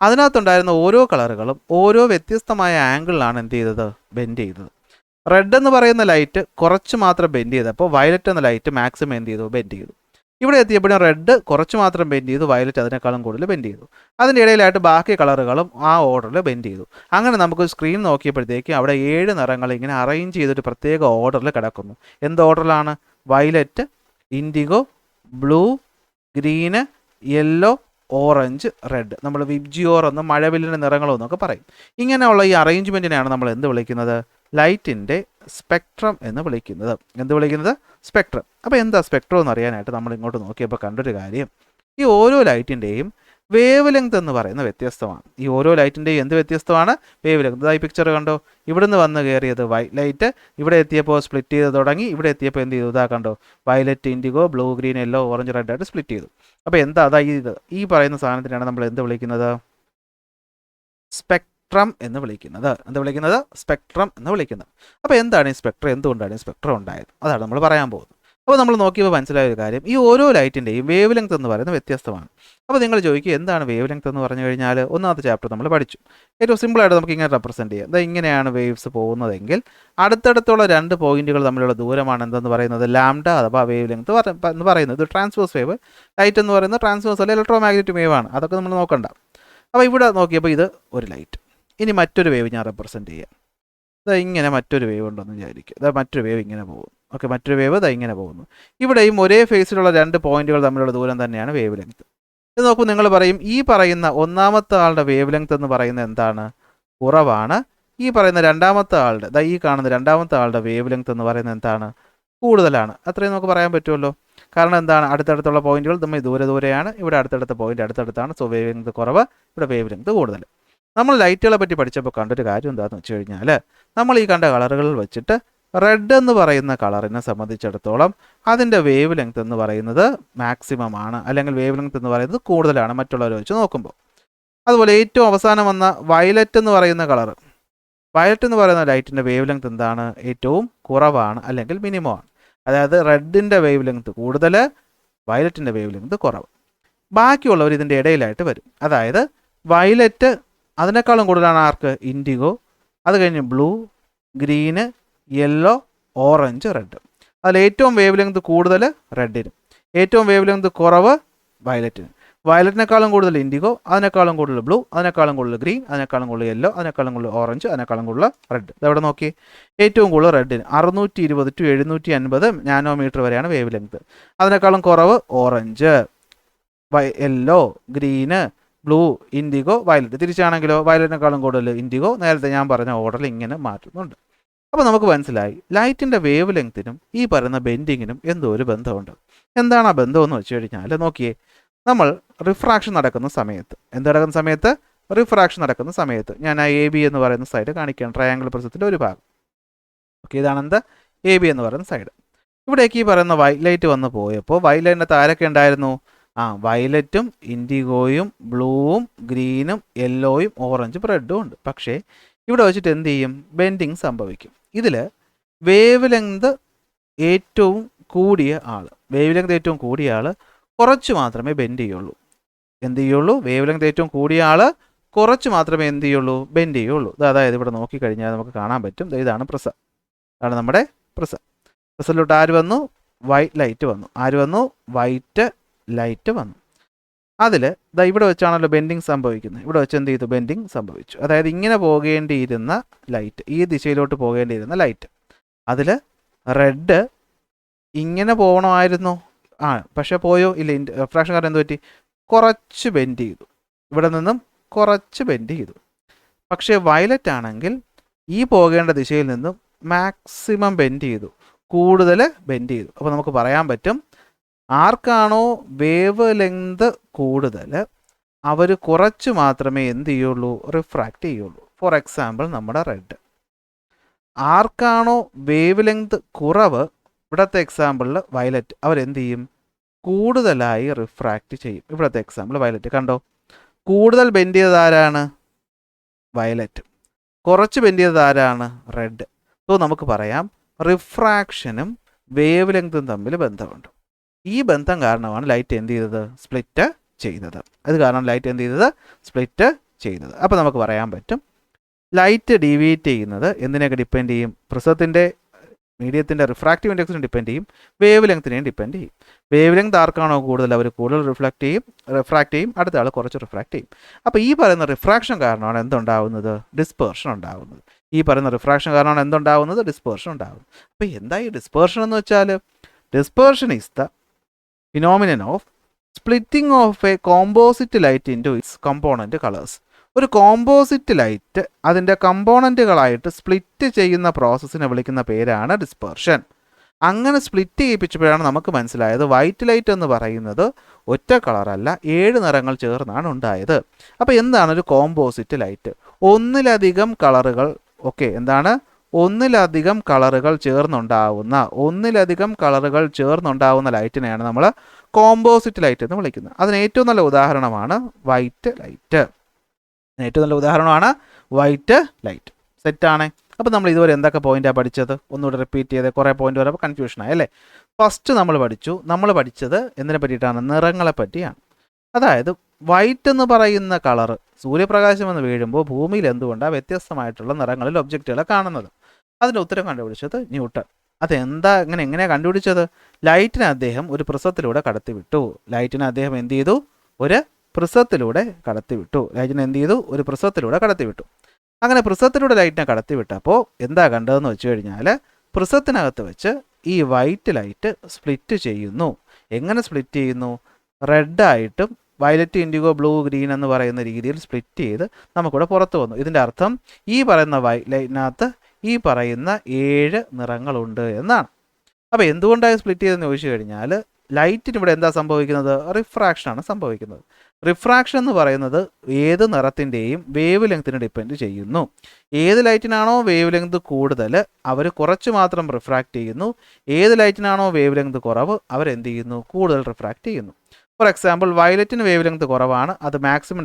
A: അതിനകത്തുണ്ടായിരുന്ന ഓരോ കളറുകളും ഓരോ വ്യത്യസ്തമായ ആംഗിളിലാണ് എന്ത് ചെയ്തത്? ബെൻഡ് ചെയ്തത്. റെഡ് എന്ന് പറയുന്ന ലൈറ്റ് കുറച്ച് മാത്രം ബെൻഡ് ചെയ്തപ്പോൾ വയലറ്റ് എന്ന ലൈറ്റ് മാക്സിമം എന്ത് ചെയ്തു? ബെൻഡ് ചെയ്തു. ഇവിടെ എത്തിയപ്പോഴും റെഡ് കുറച്ച് മാത്രം ബെൻഡ് ചെയ്തു, വയലറ്റ് അതിനേക്കാളും കൂടുതൽ ബെൻഡ് ചെയ്തു. അതിൻ്റെ ഇടയിലായിട്ട് ബാക്കി കളറുകളും ആ ഓർഡറിൽ ബെൻഡ് ചെയ്തു. അങ്ങനെ നമുക്ക് സ്ക്രീൻ നോക്കിയപ്പോഴത്തേക്കും അവിടെ 7 നിറങ്ങൾ ഇങ്ങനെ അറേഞ്ച് ചെയ്തിട്ട് പ്രത്യേക ഓർഡറിൽ കിടക്കുന്നു. എന്ത് ഓർഡറിലാണ്? Violet, indigo, blue, green, yellow, orange, red. നമ്മൾ വിബ്ജിയോർ എന്നും മഴവില്ലിൻ്റെ നിറങ്ങളെന്നൊക്കെ പറയും. ഇങ്ങനെയുള്ള ഈ അറേഞ്ച്മെൻറ്റിനെയാണ് നമ്മൾ എന്ത് വിളിക്കുന്നത്? ലൈറ്റിൻ്റെ സ്പെക്ട്രം എന്ന് വിളിക്കുന്നത്. എന്ത് വിളിക്കുന്നത്? സ്പെക്ട്രം. അപ്പോൾ എന്താ സ്പെക്ട്രം എന്ന് അറിയാനായിട്ട് നമ്മൾ ഇങ്ങോട്ട് നോക്കിയപ്പോൾ കണ്ടൊരു കാര്യം, ഈ ഓരോ ലൈറ്റിൻ്റെയും വേവ് ലെങ്ത് എന്ന് പറയുന്നത് വ്യത്യസ്തമാണ്. ഈ ഓരോ ലൈറ്റിൻ്റെയും എന്ത് വ്യത്യസ്തമാണ്? Wave length. ഈ പിക്ചർ കണ്ടോ? ഇവിടുന്ന് വന്ന് കയറിയത് വൈറ്റ് ലൈറ്റ്, ഇവിടെ എത്തിയപ്പോൾ സ്പ്ലിറ്റ് ചെയ്ത് തുടങ്ങി, ഇവിടെ എത്തിയപ്പോൾ എന്ത് ചെയ്തു? ഇതാ കണ്ടോ? Violet, indigo, blue, green, yellow, orange, red ആയിട്ട് സ്പ്ലിറ്റ് ചെയ്തു. അപ്പോൾ എന്താ? ഈ പറയുന്ന സാധനത്തിനാണ് നമ്മൾ എന്ത് വിളിക്കുന്നത്? സ്പെക്ട്രം എന്ന് വിളിക്കുന്നത്. സ്പെക്ട്രം എന്ന് വിളിക്കുന്നത്. അപ്പോൾ എന്താണ് ഈ സ്പെക്ട്രം? എന്തുകൊണ്ടാണ് ഈ സ്പെക്ട്രം ഉണ്ടായത്? അതാണ് നമ്മൾ പറയാൻ പോകുന്നത്. അപ്പോൾ നമ്മൾ നോക്കിയപ്പോൾ മനസ്സിലായ ഒരു കാര്യം, ഈ ഓരോ ലൈറ്റിൻ്റെയും വേവ് ലെങ്ത് എന്ന് പറയുന്നത് വ്യത്യസ്തമാണ്. അപ്പോൾ നിങ്ങൾ ചോദിക്കുക എന്താണ് വേവ് ലെങ്ത് എന്ന് പറഞ്ഞു കഴിഞ്ഞാൽ, ഒന്നാമത്തെ ചാപ്റ്റർ നമ്മൾ പഠിച്ചു. ഏറ്റവും സിമ്പിളായിട്ട് നമുക്ക് ഇങ്ങനെ റെപ്രസെൻറ്റ് ചെയ്യാം. ഇങ്ങനെയാണ് വേവ്സ് പോകുന്നതെങ്കിൽ അടുത്തടുത്തുള്ള 2 പോയിന്റുകൾ തമ്മിലുള്ള ദൂരമാണ് എന്തെന്ന് പറയുന്നത്? ലാംഡ അഥവാ വേവ് ലെങ്ത് എന്ന് പറയുന്നത്. ഇത് ട്രാൻസ്വേഴ്സ് വേവ്. ലൈറ്റ് എന്ന് പറയുന്നത് ട്രാൻസ്വേഴ്സ് അല്ല ഇലക്ട്രോ മാഗ്നറ്റിക് വേവ് ആണ്. അതൊക്കെ നമ്മൾ നോക്കണ്ട. അപ്പോൾ ഇവിടെ നോക്കിയപ്പോൾ ഇത് ഒരു ലൈറ്റ്. ഇനി മറ്റൊരു വേവ് ഞാൻ റെപ്രസെൻറ്റ് ചെയ്യാം. ഇങ്ങനെ മറ്റൊരു വേവ് ഉണ്ടെന്ന് വിചാരിക്കുക. മറ്റൊരു വേവ് ഇങ്ങനെ പോകുന്നു. ഓക്കെ, മറ്റൊരു വേവ് ഇങ്ങനെ പോകുന്നു. ഇവിടെയും ഒരേ ഫേസിലുള്ള 2 പോയിന്റുകൾ തമ്മിലുള്ള ദൂരം തന്നെയാണ് വേവ് ലെങ്ത്. ഇത് നോക്കൂ, നിങ്ങൾ പറയും ഈ പറയുന്ന ഒന്നാമത്തെ ആളുടെ വേവ് ലെങ്ത് എന്ന് പറയുന്നത് എന്താണ്? കുറവാണ്. ഈ പറയുന്ന രണ്ടാമത്തെ ആളുടെ, ഈ കാണുന്ന രണ്ടാമത്തെ ആളുടെ വേവ് ലെങ്ത് എന്ന് പറയുന്നത് എന്താണ്? കൂടുതലാണ്. അത്രയും നമുക്ക് പറയാൻ പറ്റുമല്ലോ. കാരണം എന്താണ്? അടുത്തടുത്തുള്ള പോയിന്റുകൾ തമ്മിൽ ദൂരെയാണ്. ഇവിടെ അടുത്തടുത്ത പോയിന്റ് അടുത്തടുത്താണ്. സോ വേവ് ലെങ്ത് കുറവ്, ഇവിടെ വേവ് ലെങ്ത് കൂടുതൽ. നമ്മൾ ലൈറ്റുകളെ പറ്റി പഠിച്ചപ്പോൾ കണ്ടൊരു കാര്യം എന്താണെന്ന് വെച്ച് കഴിഞ്ഞാൽ, നമ്മൾ ഈ കണ്ട കളറുകളിൽ വെച്ചിട്ട് റെഡ് എന്ന് പറയുന്ന കളറിനെ സംബന്ധിച്ചിടത്തോളം അതിൻ്റെ വേവ് ലെങ്ത് എന്ന് പറയുന്നത് മാക്സിമം ആണ്, അല്ലെങ്കിൽ വേവ് ലെങ്ത് എന്ന് പറയുന്നത് കൂടുതലാണ് മറ്റുള്ളവരെ വെച്ച് നോക്കുമ്പോൾ. അതുപോലെ ഏറ്റവും അവസാനം വന്ന വയലറ്റ് എന്ന് പറയുന്ന കളർ, വയലറ്റ് എന്ന് പറയുന്ന ലൈറ്റിൻ്റെ വേവ് ലെങ്ത് എന്താണ്? ഏറ്റവും കുറവാണ്, അല്ലെങ്കിൽ മിനിമം ആണ്. അതായത് റെഡിൻ്റെ വേവ് ലെങ്ത് കൂടുതൽ, വയലറ്റിൻ്റെ വേവ് ലെങ്ത് കുറവ്. ബാക്കിയുള്ളവർ ഇതിൻ്റെ ഇടയിലായിട്ട് വരും. അതായത് വയലറ്റ് അതിനേക്കാളും കൂടുതലാണ് ആർക്ക്? ഇൻഡിഗോ, അത് കഴിഞ്ഞ് blue, green, yellow, orange, red. അതിൽ ഏറ്റവും വേവ് ലെങ്ത് കൂടുതൽ റെഡിനും, ഏറ്റവും വേവ് ലെങ്ത് കുറവ് വയലറ്റിനും. വയലറ്റിനേക്കാളും കൂടുതൽ ഇൻഡിഗോ, അതിനേക്കാളും കൂടുതൽ ബ്ലൂ, അതിനേക്കാളും കൂടുതൽ ഗ്രീൻ, അതിനേക്കാളും കൂടുതൽ യെല്ലോ, അതിനേക്കാളും കൂടുതൽ ഓറഞ്ച്, അതിനേക്കാളും കൂടുതൽ റെഡ്. ഇതെവിടെ നോക്കി? ഏറ്റവും കൂടുതൽ റെഡിന് 620 to 750 നാനോമീറ്റർ വരെയാണ് വേവ് ലെങ്ത്. അതിനേക്കാളും കുറവ് orange, yellow, green, blue, indigo, violet. തിരിച്ചാണെങ്കിലോ വയലറ്റിനേക്കാളും കൂടുതൽ ഇൻഡിഗോ. നേരത്തെ ഞാൻ പറഞ്ഞ ഓർഡറിൽ ഇങ്ങനെ മാറ്റുന്നുണ്ട്. അപ്പോൾ നമുക്ക് മനസ്സിലായി ലൈറ്റിൻ്റെ വേവ് ലെങ്ത്തിനും ഈ പറയുന്ന ബെൻഡിങ്ങിനും എന്തോ ഒരു ബന്ധമുണ്ട്. എന്താണ് ആ ബന്ധമെന്ന് വെച്ച് കഴിഞ്ഞാൽ, നോക്കിയേ, നമ്മൾ റിഫ്രാക്ഷൻ നടക്കുന്ന സമയത്ത്, റിഫ്രാക്ഷൻ നടക്കുന്ന സമയത്ത് ഞാൻ ആ AB എന്ന് പറയുന്ന സൈഡ് കാണിക്കുകയാണ്. ട്രയാങ്കിൾ പ്രിസത്തിൻ്റെ ഒരു ഭാഗം. ഓക്കെ, ഇതാണ് AB എന്ന് പറയുന്ന സൈഡ്. ഇവിടേക്ക് ഈ പറയുന്ന വൈറ്റ് ലൈറ്റ് വന്ന് പോയപ്പോൾ വൈറ്റ് ലൈറ്റിൻ്റെ ആരൊക്കെ ഉണ്ടായിരുന്നു? വയലറ്റും ഇൻഡിഗോയും ബ്ലൂവും ഗ്രീനും യെല്ലോയും ഓറഞ്ചും റെഡും ഉണ്ട്. പക്ഷേ ഇവിടെ വെച്ചിട്ട് എന്ത് ചെയ്യും? ബെൻഡിങ് സംഭവിക്കും. ഇതിൽ വേവ് ലെങ്ത് ഏറ്റവും കൂടിയ ആൾ, വേവ് ലെങ്ത് ഏറ്റവും കൂടിയ ആൾ കുറച്ച് മാത്രമേ ബെൻഡ് ചെയ്യുള്ളൂ. എന്ത് ചെയ്യുള്ളൂ? വേവ് ലെങ്ത് ഏറ്റവും കൂടിയ ആൾ കുറച്ച് മാത്രമേ എന്ത് ചെയ്യുള്ളൂ? ബെൻഡ് ചെയ്യുള്ളൂ. അതായത് ഇവിടെ നോക്കിക്കഴിഞ്ഞാൽ നമുക്ക് കാണാൻ പറ്റും. ഇതാണ് പ്രിസം. അതാണ് നമ്മുടെ പ്രിസം. പ്രിസത്തിലോട്ട് ആര് വന്നു? വൈറ്റ് ലൈറ്റ് വന്നു. ആര് വന്നു? വൈറ്റ് ലൈറ്റ് വന്നു. അതിൽ ഇവിടെ വെച്ചാണല്ലോ ബെൻഡിങ് സംഭവിക്കുന്നത്. ഇവിടെ വെച്ച് എന്ത് ചെയ്തു? ബെൻഡിങ് സംഭവിച്ചു. അതായത് ഇങ്ങനെ പോകേണ്ടിയിരുന്ന ലൈറ്റ്, ഈ ദിശയിലോട്ട് പോകേണ്ടിയിരുന്ന ലൈറ്റ്, അതിൽ റെഡ് ഇങ്ങനെ പോകണമായിരുന്നു. പക്ഷേ പോയോ? ഇല്ല. റിഫ്രാക്ഷൻ കാരണം എന്ത് പറ്റി? കുറച്ച് ബെൻഡ് ചെയ്തു. ഇവിടെ നിന്നും കുറച്ച് ബെൻഡ് ചെയ്തു. പക്ഷേ വയലറ്റ് ആണെങ്കിൽ ഈ പോകേണ്ട ദിശയിൽ നിന്നും മാക്സിമം ബെൻഡ് ചെയ്തു, കൂടുതൽ ബെൻഡ് ചെയ്തു. അപ്പോൾ നമുക്ക് പറയാൻ പറ്റും, ആർക്കാണോ വേവ് ലെങ്ത് കൂടുതൽ അവർ കുറച്ച് മാത്രമേ എന്ത് ചെയ്യുള്ളൂ? റിഫ്രാക്റ്റ് ചെയ്യുള്ളൂ. ഫോർ എക്സാമ്പിൾ നമ്മുടെ റെഡ്. ആർക്കാണോ വേവ് ലെങ്ത് കുറവ്, ഇവിടുത്തെ എക്സാമ്പിളിൽ വയലറ്റ്, അവരെന്ത് ചെയ്യും? കൂടുതലായി റിഫ്രാക്റ്റ് ചെയ്യും. ഇവിടുത്തെ എക്സാമ്പിൾ വയലറ്റ് കണ്ടോ, കൂടുതൽ ബെൻഡ് ചെയ്തത് ആരാണ്? വയലറ്റ്. കുറച്ച് ബെൻഡ് ചെയ്തത് ആരാണ്? റെഡ്. സോ നമുക്ക് പറയാം റിഫ്രാക്ഷനും വേവ് ലെങ്തും തമ്മിൽ ബന്ധമുണ്ട്. ഈ ബന്ധം കാരണമാണ് ലൈറ്റ് എന്ത് ചെയ്തത്? സ്പ്ലിറ്റ് ചെയ്തത്. അത് കാരണം ലൈറ്റ് എന്ത് ചെയ്തത്? സ്പ്ലിറ്റ് ചെയ്തത്. അപ്പോൾ നമുക്ക് പറയാൻ പറ്റും ലൈറ്റ് ഡീവിയേറ്റ് ചെയ്യുന്നത് എന്തിനൊക്കെ ഡിപ്പെൻഡ് ചെയ്യും? പ്രിസത്തിൻ്റെ മീഡിയത്തിൻ്റെ റിഫ്രാക്റ്റീവ് ഇൻഡെക്സിനെ ഡിപ്പെൻഡ് ചെയ്യും, വേവ് ലെങ്ത്തിനെയും ഡിപ്പെൻഡ് ചെയ്യും. വേവ് ലെങ്ത് ആർക്കാണോ കൂടുതൽ അവർ കൂടുതൽ റിഫ്രാക്റ്റ് ചെയ്യും, അടുത്ത ആൾ കുറച്ച് റിഫ്രാക്റ്റ് ചെയ്യും. അപ്പോൾ ഈ പറയുന്ന റിഫ്രാക്ഷൻ കാരണമാണ് എന്തുണ്ടാവുന്നത്? ഡിസ്പേർഷൻ ഉണ്ടാവുന്നത്. ഈ പറയുന്ന റിഫ്രാക്ഷൻ കാരണമാണ് എന്തുണ്ടാവുന്നത്? ഡിസ്പേർഷൻ ഉണ്ടാവുന്നത്. അപ്പോൾ എന്താ ഈ ഡിസ്പേർഷൻ എന്ന് വെച്ചാൽ? Dispersion is the phenomenon of splitting of a composite light into it's component colours. ഒരു കോമ്പോസിറ്റ് ലൈറ്റ് അതിൻ്റെ കമ്പോണൻറ്റുകളായിട്ട് സ്പ്ലിറ്റ് ചെയ്യുന്ന പ്രോസസ്സിനെ വിളിക്കുന്ന പേരാണ് ഡിസ്പേർഷൻ. അങ്ങനെ സ്പ്ലിറ്റ് ചെയ്യിപ്പിച്ചപ്പോഴാണ് നമുക്ക് മനസ്സിലായത് വൈറ്റ് ലൈറ്റ് എന്ന് പറയുന്നത് ഒറ്റ കളറല്ല, 7 നിറങ്ങൾ ചേർന്നാണ് ഉണ്ടായത്. അപ്പോൾ എന്താണ് ഒരു കോമ്പോസിറ്റ് ലൈറ്റ്? ഒന്നിലധികം കളറുകൾ, എന്താണ്? ഒന്നിലധികം കളറുകൾ ചേർന്നുണ്ടാവുന്ന ലൈറ്റിനെയാണ് നമ്മൾ കോമ്പോസിറ്റ് ലൈറ്റ് എന്ന് വിളിക്കുന്നത്. അതിന് ഏറ്റവും നല്ല ഉദാഹരണമാണ് വൈറ്റ് ലൈറ്റ്. സെറ്റാണ്. അപ്പോൾ നമ്മൾ ഇതുവരെ എന്തൊക്കെ പോയിന്റാണ് പഠിച്ചത്? ഒന്നുകൂടെ റിപ്പീറ്റ് ചെയ്ത്, കുറേ പോയിന്റ് വരെ കൺഫ്യൂഷനായി അല്ലേ? ഫസ്റ്റ് നമ്മൾ പഠിച്ചത് എന്തിനെ പറ്റിയിട്ടാണ്? നിറങ്ങളെ പറ്റിയാണ്. അതായത് വൈറ്റ് എന്ന് പറയുന്ന കളറ് സൂര്യപ്രകാശം എന്ന് വീഴുമ്പോൾ ഭൂമിയിൽ എന്തുകൊണ്ടാണ് വ്യത്യസ്തമായിട്ടുള്ള നിറങ്ങളിൽ ഒബ്ജക്റ്റുകളെ കാണുന്നത്? അതിൻ്റെ ഉത്തരം കണ്ടുപിടിച്ചത് ന്യൂട്ടൺ. എങ്ങനെയാണ് കണ്ടുപിടിച്ചത്? ലൈറ്റിനെ അദ്ദേഹം ഒരു പ്രിസത്തിലൂടെ കടത്തിവിട്ടു. ഒരു പ്രിസത്തിലൂടെ കടത്തിവിട്ടു. അങ്ങനെ പ്രിസത്തിലൂടെ ലൈറ്റിനെ കടത്തിവിട്ടപ്പോൾ എന്താ കണ്ടതെന്ന് വെച്ച് കഴിഞ്ഞാൽ, പ്രിസത്തിനകത്ത് വെച്ച് ഈ വൈറ്റ് ലൈറ്റ് സ്പ്ലിറ്റ് ചെയ്യുന്നു. എങ്ങനെ സ്പ്ലിറ്റ് ചെയ്യുന്നു? റെഡായിട്ടും വയലറ്റ്, ഇൻഡിഗോ, ബ്ലൂ, ഗ്രീൻ എന്ന് പറയുന്ന രീതിയിൽ സ്പ്ലിറ്റ് ചെയ്ത് നമുക്കിവിടെ പുറത്ത് വന്നു. ഇതിൻ്റെ അർത്ഥം ഈ പറയുന്ന വൈറ്റ് ലൈറ്റിനകത്ത് ഈ പറയുന്ന 7 നിറങ്ങളുണ്ട് എന്നാണ്. അപ്പോൾ എന്തുകൊണ്ടാണ് സ്പ്ലിറ്റ് ചെയ്തെന്ന് ചോദിച്ചു കഴിഞ്ഞാൽ, ലൈറ്റിന് ഇവിടെ എന്താ സംഭവിക്കുന്നത്? റിഫ്രാക്ഷനാണ് സംഭവിക്കുന്നത്. റിഫ്രാക്ഷൻ എന്ന് പറയുന്നത് ഏത് നിറത്തിൻ്റെയും വേവ് ലെങ്ത്തിനെ ഡിപ്പെൻഡ് ചെയ്യുന്നു. ഏത് ലൈറ്റിനാണോ വേവ് ലെങ്ത് കൂടുതൽ അവർ കുറച്ച് മാത്രം റിഫ്രാക്റ്റ് ചെയ്യുന്നു. ഏത് ലൈറ്റിനാണോ വേവ് ലെങ്ത് കുറവ് അവരെന്ത് ചെയ്യുന്നു? കൂടുതൽ റിഫ്രാക്റ്റ് ചെയ്യുന്നു. ഫോർ എക്സാമ്പിൾ വയലറ്റിന് വേവ് ലെങ്ത് കുറവാണ്, അത് മാക്സിമം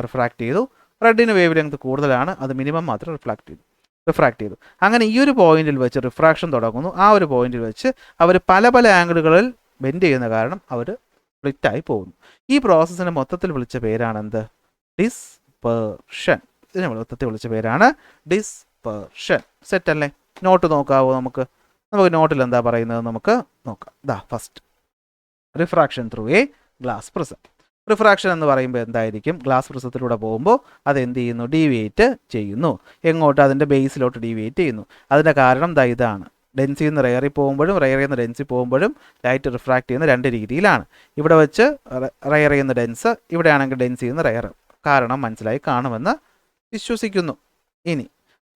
A: റിഫ്രാക്റ്റ് ചെയ്തു. റെഡിന് വേവ് ലെങ്ത് കൂടുതലാണ്, അത് മിനിമം മാത്രം റിഫ്രാക്റ്റ് ചെയ്തു. അങ്ങനെ ഈ ഒരു പോയിന്റിൽ വെച്ച് റിഫ്രാക്ഷൻ തുടങ്ങുന്നു. ആ ഒരു പോയിന്റിൽ വെച്ച് അവർ പല ആംഗിളുകളിൽ ബെൻഡ് ചെയ്യുന്ന കാരണം അവർ സ്പ്ലിറ്റായി പോകുന്നു. ഈ പ്രോസസ്സിനെ മൊത്തത്തിൽ വിളിച്ച പേരാണ് എന്ത്? ഡിസ്പെർഷൻ. ഇതിനെ മൊത്തത്തിൽ വിളിച്ച പേരാണ് ഡിസ്പെർഷൻ. സെറ്റ് അല്ലേ? നോട്ട് നോക്കാവോ? നമുക്ക് നോട്ടിൽ എന്താ പറയുന്നത് നമുക്ക് നോക്കാം. First refraction through A glass prism. Refraction എന്ന് പറയുമ്പോൾ എന്തായിരിക്കും? ഗ്ലാസ് പ്രിസത്തിലൂടെ പോകുമ്പോൾ അത് എന്ത് ചെയ്യുന്നു? ഡീവിയേറ്റ് ചെയ്യുന്നു. എങ്ങോട്ട്? അതിൻ്റെ ബേസിലോട്ട് ഡീവിയേറ്റ് ചെയ്യുന്നു. അതിൻ്റെ കാരണം ഇതാണ്. ഡെൻസിൽ നിന്ന് റെയറിൽ പോകുമ്പോഴും റെയറിൽ നിന്ന് ഡെൻസിൽ പോകുമ്പോഴും ലൈറ്റ് റിഫ്രാക്റ്റ് ചെയ്യുന്ന 2 രീതിയിലാണ്. ഇവിടെ വെച്ച് റെയർ ചെയ്യുന്ന ഡെൻസ്, ഇവിടെ ആണെങ്കിൽ ഡെൻസിൽ നിന്ന് റെയർ. കാരണം മനസ്സിലായി കാണുമെന്ന് വിശ്വസിക്കുന്നു. ഇനി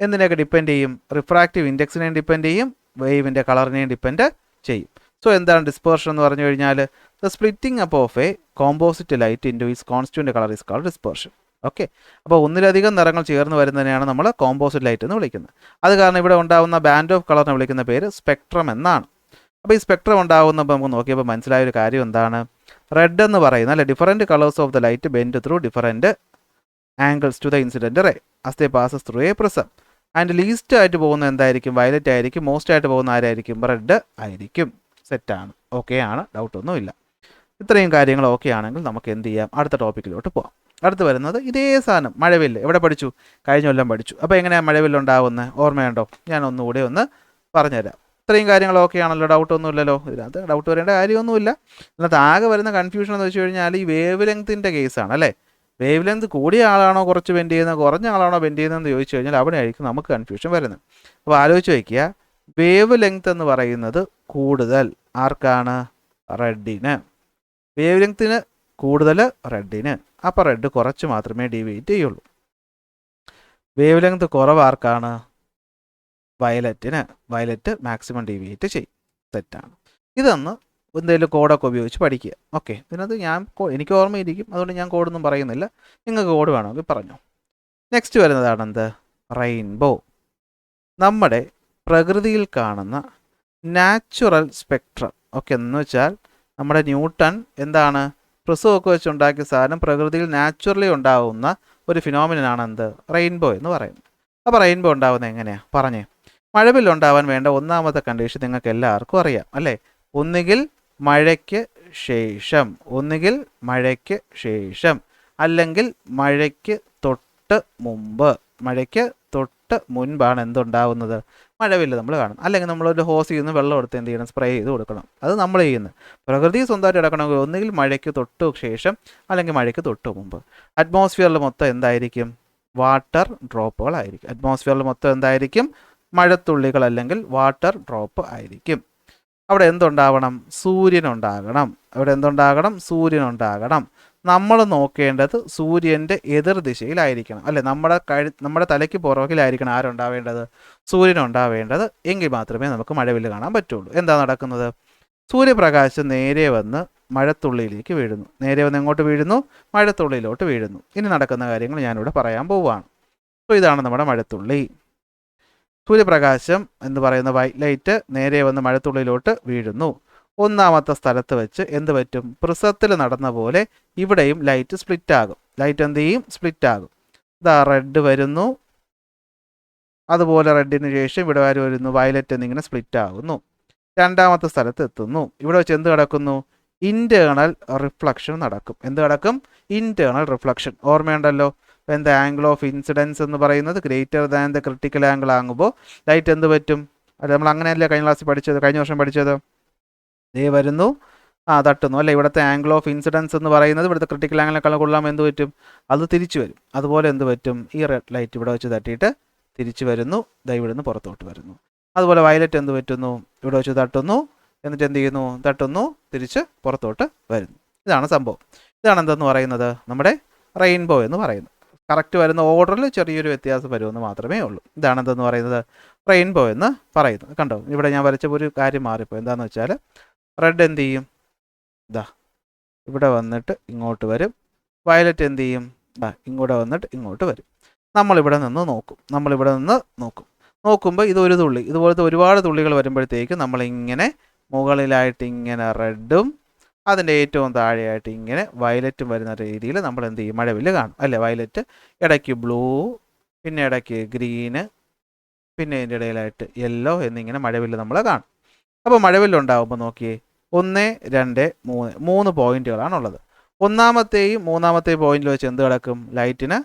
A: എന്തിനെയൊക്കെ ഡിപ്പെൻഡ് ചെയ്യും? റിഫ്രാക്റ്റീവ് ഇൻഡെക്സിനെയും ഡിപ്പെൻഡ് ചെയ്യും, വേവിൻ്റെ കളറിനെയും ഡിപ്പെൻഡ് ചെയ്യും. സോ എന്താണ് ഡിസ്പേർഷൻ എന്ന് പറഞ്ഞു കഴിഞ്ഞാൽ? The splitting up of a composite light into its constituent colour is called dispersion. അപ്പോൾ ഒന്നിലധികം നിറങ്ങൾ ചേർന്ന് വരുന്നതിനെയാണ് നമ്മൾ കോമ്പോസിറ്റ് ലൈറ്റ് എന്ന് വിളിക്കുന്നത്. അത് കാരണം ഇവിടെ ഉണ്ടാകുന്ന ബാൻഡ് ഓഫ് കളറിനെ വിളിക്കുന്ന പേര് സ്പെക്ട്രം എന്നാണ്. അപ്പോൾ ഈ സ്പെക്ട്രം ഉണ്ടാകുന്നപ്പോൾ നമുക്ക് നോക്കിയപ്പോൾ മനസ്സിലായ ഒരു കാര്യം എന്താണ്? റെഡ് എന്ന് പറയുന്ന different colours of the light bend through different angles to the incident ray as they passes through a prism. And least ആയിട്ട് പോകുന്ന എന്തായിരിക്കും? വയലറ്റ് ആയിരിക്കും. മോസ്റ്റ് ആയിട്ട് പോകുന്ന ആരായിരിക്കും? റെഡ് ആയിരിക്കും. സെറ്റാണ്, ഓക്കെ ആണ്, ഡൗട്ടൊന്നുമില്ല. ഇത്രയും കാര്യങ്ങൾ ഓക്കെ ആണെങ്കിൽ നമുക്ക് എന്ത് ചെയ്യാം? അടുത്ത ടോപ്പിക്കിലോട്ട് പോകാം. അടുത്ത് വരുന്നത് ഇതേ സാധനം, മഴവില്ല്. എവിടെ പഠിച്ചു? കഴിഞ്ഞ കൊല്ലം പഠിച്ചു. അപ്പോൾ എങ്ങനെയാണ് മഴവില്ലുണ്ടാവുന്നത്? ഓർമ്മയുണ്ടോ? ഞാൻ ഒന്നുകൂടെ ഒന്ന് പറഞ്ഞുതരാം. ഇത്രയും കാര്യങ്ങൾ ഓക്കെ ആണല്ലോ, ഡൗട്ടൊന്നുമില്ലല്ലോ. ഇതിനകത്ത് ഡൗട്ട് വരേണ്ട കാര്യമൊന്നുമില്ല. ഇതിനകത്ത് ആകെ വരുന്ന കൺഫ്യൂഷൻ എന്ന് വെച്ച് കഴിഞ്ഞാൽ ഈ വേവ് ലെങ്ത്തിൻ്റെ കേസാണ് അല്ലേ. വേവ് ലെങ്ത് കൂടിയ ആളാണോ കുറച്ച് ബെൻഡ് ചെയ്യുന്നത്, കുറഞ്ഞ ആളാണോ ബെൻഡ് ചെയ്യുന്നതെന്ന് ചോദിച്ചു കഴിഞ്ഞാൽ അവിടെ ആയിരിക്കും നമുക്ക് കൺഫ്യൂഷൻ വരുന്നത്. അപ്പോൾ ആലോചിച്ച് വയ്ക്കുക, വേവ് ലെങ്ത് എന്ന് പറയുന്നത് കൂടുതൽ ആർക്കാണ്? റെഡിന്. വേവ് ലെങ്ത്തിന് കൂടുതൽ റെഡിന്. അപ്പോൾ റെഡ് കുറച്ച് മാത്രമേ ഡീവിയേറ്റ് ചെയ്യുള്ളൂ. വേവ് ലെങ്ത് കുറവ് ആർക്കാണ്? വയലറ്റിന്. വയലറ്റ് മാക്സിമം ഡീവിയേറ്റ് ചെയ്യും. സെറ്റാണ്. ഇതൊന്ന് എന്തെങ്കിലും കോഡൊക്കെ ഉപയോഗിച്ച് പഠിക്കുക. ഓക്കെ, ഇതിനകത്ത് എനിക്ക് ഓർമ്മയിരിക്കും, അതുകൊണ്ട് ഞാൻ കോഡൊന്നും പറയുന്നില്ല. നിങ്ങൾക്ക് കോഡ് വേണമെങ്കിൽ പറഞ്ഞോ. നെക്സ്റ്റ് വരുന്നതാണ് എന്ത്? റെയിൻബോ. നമ്മുടെ പ്രകൃതിയിൽ കാണുന്ന നാച്ചുറൽ സ്പെക്ട്രം. ഓക്കെ, എന്ന് വെച്ചാൽ നമ്മുടെ ന്യൂട്ടൺ എന്താണ് പ്രിസമൊക്കെ വെച്ചുണ്ടാക്കിയ സാധനം പ്രകൃതിയിൽ നാച്ചുറലി ഉണ്ടാകുന്ന ഒരു ഫിനോമിനാണ് എന്ത്? റെയിൻബോ എന്ന് പറയുന്നത്. അപ്പോൾ റെയിൻബോ ഉണ്ടാകുന്നത് എങ്ങനെയാണ് പറഞ്ഞേ? മഴവില്ലുണ്ടാവാൻ വേണ്ട ഒന്നാമത്തെ കണ്ടീഷൻ നിങ്ങൾക്ക് എല്ലാവർക്കും അറിയാം അല്ലേ. ഒന്നുകിൽ മഴയ്ക്ക് ശേഷം, ഒന്നുകിൽ മഴയ്ക്ക് ശേഷം, അല്ലെങ്കിൽ മഴയ്ക്ക് തൊട്ട് മുമ്പ്. മഴയ്ക്ക് തൊട്ട് മുൻപാണ് എന്തുണ്ടാവുന്നത്? മഴവില്ല് നമ്മൾ കാണും. അല്ലെങ്കിൽ നമ്മളൊരു ഹോസിൽ നിന്ന് വെള്ളം എടുത്ത് എന്ത് ചെയ്യണം? സ്പ്രേ ചെയ്ത് കൊടുക്കണം. അത് നമ്മൾ ചെയ്യുന്നത്. പ്രകൃതി സ്വന്തമായിട്ട് കിടക്കണമെങ്കിൽ ഒന്നുകിൽ മഴയ്ക്ക് തൊട്ട് ശേഷം, അല്ലെങ്കിൽ മഴയ്ക്ക് തൊട്ട് മുമ്പ്. അറ്റ്മോസ്ഫിയറിൽ മൊത്തം എന്തായിരിക്കും? വാട്ടർ ഡ്രോപ്പുകളായിരിക്കും. അറ്റ്മോസ്ഫിയറിൽ മൊത്തം എന്തായിരിക്കും? മഴത്തുള്ളികൾ അല്ലെങ്കിൽ വാട്ടർ ഡ്രോപ്പ് ആയിരിക്കും. അവിടെ എന്തുണ്ടാവണം? സൂര്യനുണ്ടാകണം. അവിടെ എന്തുണ്ടാകണം? സൂര്യനുണ്ടാകണം. നമ്മൾ നോക്കേണ്ടത് സൂര്യൻ്റെ എതിർദിശയിലായിരിക്കണം അല്ലേ. നമ്മുടെ തലയ്ക്ക് പുറകിലായിരിക്കണം ആരുണ്ടാവേണ്ടത്? സൂര്യനുണ്ടാവേണ്ടത്. എങ്കിൽ മാത്രമേ നമുക്ക് മഴവില്ല് കാണാൻ പറ്റുള്ളൂ. എന്താ നടക്കുന്നത്? സൂര്യപ്രകാശം നേരെ വന്ന് മഴത്തുള്ളിയിലേക്ക് വീഴുന്നു. നേരെ വന്ന് എങ്ങോട്ട് വീഴുന്നു? മഴത്തുള്ളിയിലോട്ട് വീഴുന്നു. ഇനി നടക്കുന്ന കാര്യങ്ങൾ ഞാനിവിടെ പറയാൻ പോവുകയാണ്. അപ്പോൾ ഇതാണ് നമ്മുടെ മഴത്തുള്ളി. സൂര്യപ്രകാശം എന്ന് പറയുന്ന വൈറ്റ് ലൈറ്റ് നേരെ വന്ന് മഴത്തുള്ളിയിലോട്ട് വീഴുന്നു. ഒന്നാമത്തെ സ്ഥലത്ത് വെച്ച് എന്ത് പറ്റും? പ്രിസത്തിൽ നടന്ന പോലെ ഇവിടെയും ലൈറ്റ് സ്പ്ലിറ്റ് ആകും. ലൈറ്റ് എന്ത് ചെയ്യും? സ്പ്ലിറ്റ് ആകും. ഇതാ റെഡ് വരുന്നു, അതുപോലെ റെഡിന് ശേഷം ഇവിടെ വരുന്നു വയലറ്റ് എന്നിങ്ങനെ സ്പ്ലിറ്റ് ആകുന്നു. രണ്ടാമത്തെ സ്ഥലത്ത് എത്തുന്നു. ഇവിടെ വെച്ച് എന്ത് നടക്കുന്നു? ഇൻറ്റേർണൽ റിഫ്ലക്ഷൻ നടക്കും. എന്ത് നടക്കും? Internal reflection. ഓർമ്മയുണ്ടല്ലോ, when the angle of incidence എന്ന് പറയുന്നത് greater than the critical angle ആകുമ്പോൾ ലൈറ്റ് എന്ത് പറ്റും? അത് നമ്മൾ അങ്ങനെയല്ലേ കഴിഞ്ഞ ക്ലാസ്സിൽ പഠിച്ചത്, കഴിഞ്ഞ വർഷം പഠിച്ചത്. ദേ വരുന്നു, തട്ടുന്നു അല്ലേ. ഇവിടുത്തെ ആംഗിൾ ഓഫ് ഇൻസിഡൻസ് എന്ന് പറയുന്നത് ഇവിടുത്തെ ക്രിട്ടിക്കൽ ആംഗിളിനേക്കാൾ കൊള്ളാமல் എന്ത് പറ്റും? അത് തിരിച്ചു വരും. അതുപോലെ എന്ത് പറ്റും? ഈ റെഡ് ലൈറ്റ് ഇവിടെ വെച്ച് തട്ടിയിട്ട് തിരിച്ചു വരുന്നു, ദൈ ഇവിടുന്ന് പുറത്തോട്ട് വരുന്നു. അതുപോലെ വയലറ്റ് എന്ത് പറ്റുന്നു? ഇവിടെ വെച്ച് തട്ടുന്നു, എന്നിട്ട് എന്ത് ചെയ്യുന്നു? തട്ടുന്നു, തിരിച്ച് പുറത്തോട്ട് വരുന്നു. ഇതാണ് സംഭവം. ഇതാണ് എന്തെന്ന് പറയുന്നത്? നമ്മുടെ റെയിൻബോ എന്ന് പറയുന്നത്. കറക്റ്റ് വരുന്ന ഓർഡറിൽ ചെറിയൊരു വ്യത്യാസം വരുമെന്ന് മാത്രമേ ഉള്ളൂ. ഇതാണ് എന്തെന്ന് പറയുന്നത്? റെയിൻബോ എന്ന് പറയുന്നത്. കണ്ടോ, ഇവിടെ ഞാൻ വരച്ച ഒരു കാര്യം മാറിപ്പോൾ. എന്താണെന്ന് വെച്ചാൽ റെഡ് എന്ത് ചെയ്യും? ഇതാ ഇവിടെ വന്നിട്ട് ഇങ്ങോട്ട് വരും. വയലറ്റ് എന്ത് ചെയ്യും? ഇങ്ങോട്ട് വന്നിട്ട് ഇങ്ങോട്ട് വരും. നമ്മളിവിടെ നിന്ന് നോക്കും. നോക്കുമ്പോൾ ഇതൊരു തുള്ളി, ഇതുപോലത്തെ ഒരുപാട് തുള്ളികൾ വരുമ്പോഴത്തേക്കും നമ്മളിങ്ങനെ മുകളിലായിട്ട് ഇങ്ങനെ റെഡും അതിൻ്റെ ഏറ്റവും താഴെയായിട്ട് ഇങ്ങനെ വയലറ്റും വരുന്ന രീതിയിൽ നമ്മൾ എന്ത് ചെയ്യും? മഴവില്ല് കാണും അല്ലേ. വയലറ്റ് ഇടയ്ക്ക് ബ്ലൂ, പിന്നെ ഇടയ്ക്ക് ഗ്രീന്, പിന്നെ ഇതിൻ്റെ ഇടയിലായിട്ട് യെല്ലോ എന്നിങ്ങനെ മഴവില്ല് നമ്മൾ കാണും. അപ്പോൾ മഴവില്ലുണ്ടാകുമ്പോൾ നോക്കിയേ, 1, 2, 3 പോയിന്റുകളാണുള്ളത്. ഒന്നാമത്തെയും മൂന്നാമത്തെയും പോയിന്റിൽ വെച്ച് എന്ത് നടക്കും? ലൈറ്റിന്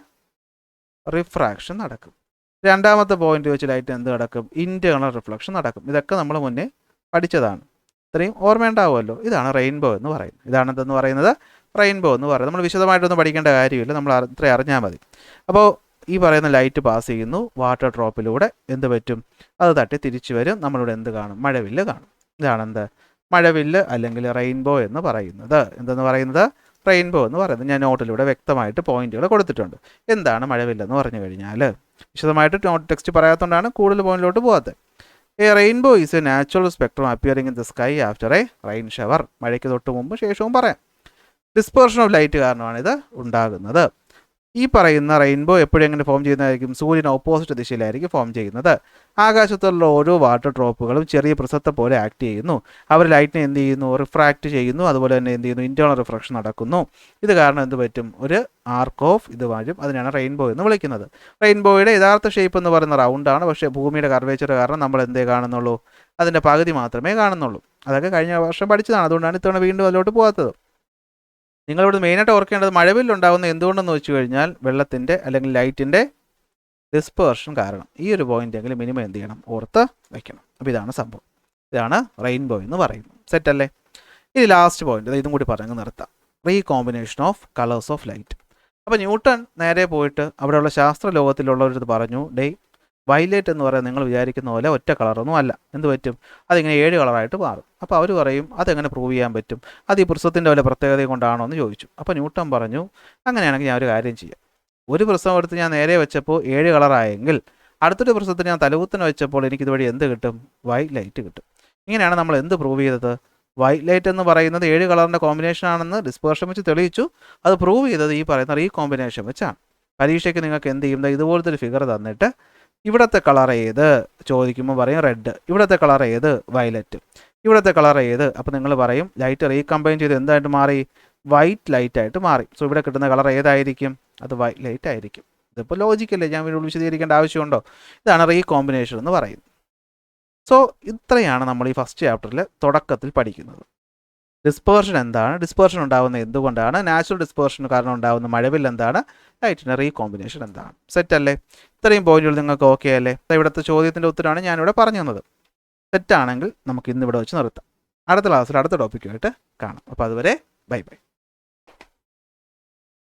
A: റിഫ്രാക്ഷൻ നടക്കും. രണ്ടാമത്തെ പോയിന്റ് വെച്ച് ലൈറ്റിന് എന്ത് നടക്കും? ഇൻറ്റേർണൽ റിഫ്ലക്ഷൻ നടക്കും. ഇതൊക്കെ നമ്മൾ മുന്നേ പഠിച്ചതാണ്. ഇത്രയും ഓർമ്മയുണ്ടാവുമല്ലോ. ഇതാണ് റെയിൻബോ എന്ന് പറയുന്നത്. ഇതാണ് എന്തെന്ന് പറയുന്നത്? റെയിൻബോ എന്ന് പറയുന്നത്. നമ്മൾ വിശദമായിട്ടൊന്നും പഠിക്കേണ്ട കാര്യമില്ല, നമ്മൾ ഇത്രയും അറിഞ്ഞാൽ മതി. അപ്പോൾ ഈ പറയുന്ന ലൈറ്റ് പാസ് ചെയ്യുന്നു, വാട്ടർ ഡ്രോപ്പിലൂടെ എന്ത് പറ്റും? അത് തട്ടി തിരിച്ചു വരും. നമ്മളിവിടെ എന്ത് കാണും? മഴവില്ല് കാണും. ഇതാണ് എന്ത്? മഴവില്ല് അല്ലെങ്കിൽ റെയിൻബോ എന്ന് പറയുന്നത്. എന്തെന്ന് പറയുന്നത്? റെയിൻബോ എന്ന് പറയുന്നത്. ഞാൻ നോട്ടിലൂടെ വ്യക്തമായിട്ട് പോയിന്റുകൾ കൊടുത്തിട്ടുണ്ട്. എന്താണ് മഴവില്ലെന്ന് പറഞ്ഞു കഴിഞ്ഞാൽ വിശദമായിട്ട് ടെക്സ്റ്റ് പറയാത്തതുകൊണ്ടാണ് കൂടുതൽ പോയിന്റിലോട്ട് പോകാത്തത്. A rainbow is A natural spectrum appearing in the sky after A rain shower. മഴയ്ക്ക് തൊട്ട് മുമ്പ് ശേഷവും പറയാം. ഡിസ്പെർഷൻ ഓഫ് ലൈറ്റ് കാരണമാണ് ഇത് ഉണ്ടാകുന്നത്. ഈ പറയുന്ന റെയിൻബോ എപ്പോഴും എങ്ങനെ ഫോം ചെയ്യുന്നതായിരിക്കും? സൂര്യൻ ഓപ്പോസിറ്റ് ദിശയിലായിരിക്കും ഫോം ചെയ്യുന്നത്. ആകാശത്തുള്ള ഓരോ വാട്ടർ ഡ്രോപ്പുകളും ചെറിയ പ്രിസത്തെ പോലെ ആക്ട് ചെയ്യുന്നു. അവർ ലൈറ്റിനെ എന്ത് ചെയ്യുന്നു? റിഫ്രാക്റ്റ് ചെയ്യുന്നു. അതുപോലെ തന്നെ എന്ത് ചെയ്യുന്നു? ഇൻറ്റേർണൽ റിഫ്ലക്ഷൻ നടക്കുന്നു. ഇത് കാരണം എന്ത് പറ്റും? ഒരു ആർക്ക് ഓഫ് ഇത് വരും. അതിനാണ് റെയിൻബോ എന്ന് വിളിക്കുന്നത്. റെയിൻബോയുടെ യഥാർത്ഥ ഷേപ്പ് എന്ന് പറയുന്ന റൗണ്ടാണ്. പക്ഷേ ഭൂമിയുടെ കർവേച്ചർ കാരണം നമ്മൾ എന്തേ കാണുന്നുള്ളൂ? അതിൻ്റെ പകുതി മാത്രമേ കാണുന്നുള്ളൂ. അതൊക്കെ കഴിഞ്ഞ വർഷം പഠിച്ചതാണ്. അതുകൊണ്ടാണ് ഇത്തവണ വീണ്ടും അതിലോട്ട് പോകാത്തത്. നിങ്ങളിവിടെ മെയിനായിട്ട് ഓർക്കേണ്ടത് മഴവില്ലുണ്ടാകുന്ന എന്തുകൊണ്ടെന്ന് വെച്ച് കഴിഞ്ഞാൽ വെള്ളത്തിൻ്റെ അല്ലെങ്കിൽ ലൈറ്റിൻ്റെ ഡിസ്പേർഷൻ കാരണം. ഈ ഒരു പോയിന്റ് എങ്കിലും മിനിമം എന്ത് ചെയ്യണം? ഓർത്ത് വയ്ക്കണം. അപ്പോൾ ഇതാണ് സംഭവം. ഇതാണ് റെയിൻബോ എന്ന് പറയുന്നത്. സെറ്റ് അല്ലേ? ഇനി ലാസ്റ്റ് പോയിന്റ് ഇതും കൂടി പറഞ്ഞ് നിർത്താം. Recombination of colours of light. അപ്പോൾ ന്യൂട്ടൺ നേരെ പോയിട്ട് അവിടെയുള്ള ശാസ്ത്ര ലോകത്തിലുള്ളവരത് പറഞ്ഞു, വയലറ്റ് എന്ന് പറയുന്നത് നിങ്ങൾ വിചാരിക്കുന്ന പോലെ ഒറ്റ കളറൊന്നും അല്ല. എന്ത് പറ്റും? അതിങ്ങനെ 7 കളറായിട്ട് മാറും. അപ്പോൾ അവർ പറയും അതെങ്ങനെ പ്രൂവ് ചെയ്യാൻ പറ്റും? അത് ഈ പ്രിസത്തിൻ്റെ വല്ല പ്രത്യേകത കൊണ്ടാണോ എന്ന് ചോദിച്ചു. അപ്പോൾ ന്യൂട്ടൺ പറഞ്ഞു, അങ്ങനെയാണെങ്കിൽ ഞാൻ ഒരു കാര്യം ചെയ്യാം. ഒരു പ്രിസം എടുത്ത് ഞാൻ നേരെ വെച്ചപ്പോൾ 7 കളറായെങ്കിൽ അടുത്തൊരു പ്രിസത്തിന് ഞാൻ തലകുത്തനെ വെച്ചപ്പോൾ എനിക്കിതുവഴി എന്ത് കിട്ടും? വൈറ്റ് ലൈറ്റ് കിട്ടും. ഇങ്ങനെയാണ് നമ്മൾ എന്ത് പ്രൂവ് ചെയ്തത്? വൈറ്റ് ലൈറ്റ് എന്ന് പറയുന്നത് 7 കളറിൻ്റെ കോമ്പിനേഷൻ ആണെന്ന് ഡിസ്പേർഷൻ വെച്ച് തെളിയിച്ചു. അത് പ്രൂവ് ചെയ്തത് ഈ പറയുന്ന റീകോമ്പിനേഷൻ വെച്ചാണ്. പരീക്ഷയ്ക്ക് നിങ്ങൾക്ക് എന്ത് ചെയ്യും? ഇതുപോലത്തെ ഒരു ഫിഗർ തന്നിട്ട് ഇവിടുത്തെ കളർ ഏത് ചോദിക്കുമ്പോൾ പറയും റെഡ്, ഇവിടുത്തെ കളർ ഏത്? വയലറ്റ്, ഇവിടുത്തെ കളർ ഏത്? അപ്പോൾ നിങ്ങൾ പറയും ലൈറ്റ് റീകമ്പൈൻ ചെയ്ത് എന്തായിട്ട് മാറി? വൈറ്റ് ലൈറ്റ് ആയിട്ട് മാറി. സോ ഇവിടെ കിട്ടുന്ന കളർ ഏതായിരിക്കും? അത് വൈറ്റ് ലൈറ്റ് ആയിരിക്കും. ഇതിപ്പോൾ ലോജിക്കല്ലേ, ഞാൻ വീണ്ടും വിശദീകരിക്കേണ്ട ആവശ്യമുണ്ടോ? ഇതാണ് റീകോമ്പിനേഷൻ എന്ന് പറയുന്നത്. സോ ഇത്രയാണ് നമ്മൾ ഈ ഫസ്റ്റ് ചാപ്റ്ററിൽ തുടക്കത്തിൽ പഠിക്കുന്നത്. ഡിസ്പേർഷൻ എന്താണ്? ഡിസ്പേർഷൻ ഉണ്ടാകുന്നത് എന്തുകൊണ്ടാണ്? നാച്ചുറൽ ഡിസ്പേർഷൻ കാരണം ഉണ്ടാകുന്ന മഴവിൽ എന്താണ്? ലൈറ്റിൻ്റെ റീകോമ്പിനേഷൻ എന്താണ്? സെറ്റ് അല്ലേ? ഇത്രയും പോയിന്റുകൾ നിങ്ങൾക്ക് ഓക്കെ അല്ലേ? ഇവിടുത്തെ ചോദ്യത്തിൻ്റെ ഉത്തരമാണ് ഞാനിവിടെ പറഞ്ഞു തന്നത്. സെറ്റാണെങ്കിൽ നമുക്ക് ഇന്നിവിടെ വെച്ച് നിർത്താം. അടുത്ത ക്ലാസ്സിൽ അടുത്ത ടോപ്പിക്കുമായിട്ട് കാണാം. അപ്പോൾ അതുവരെ ബൈ ബൈ.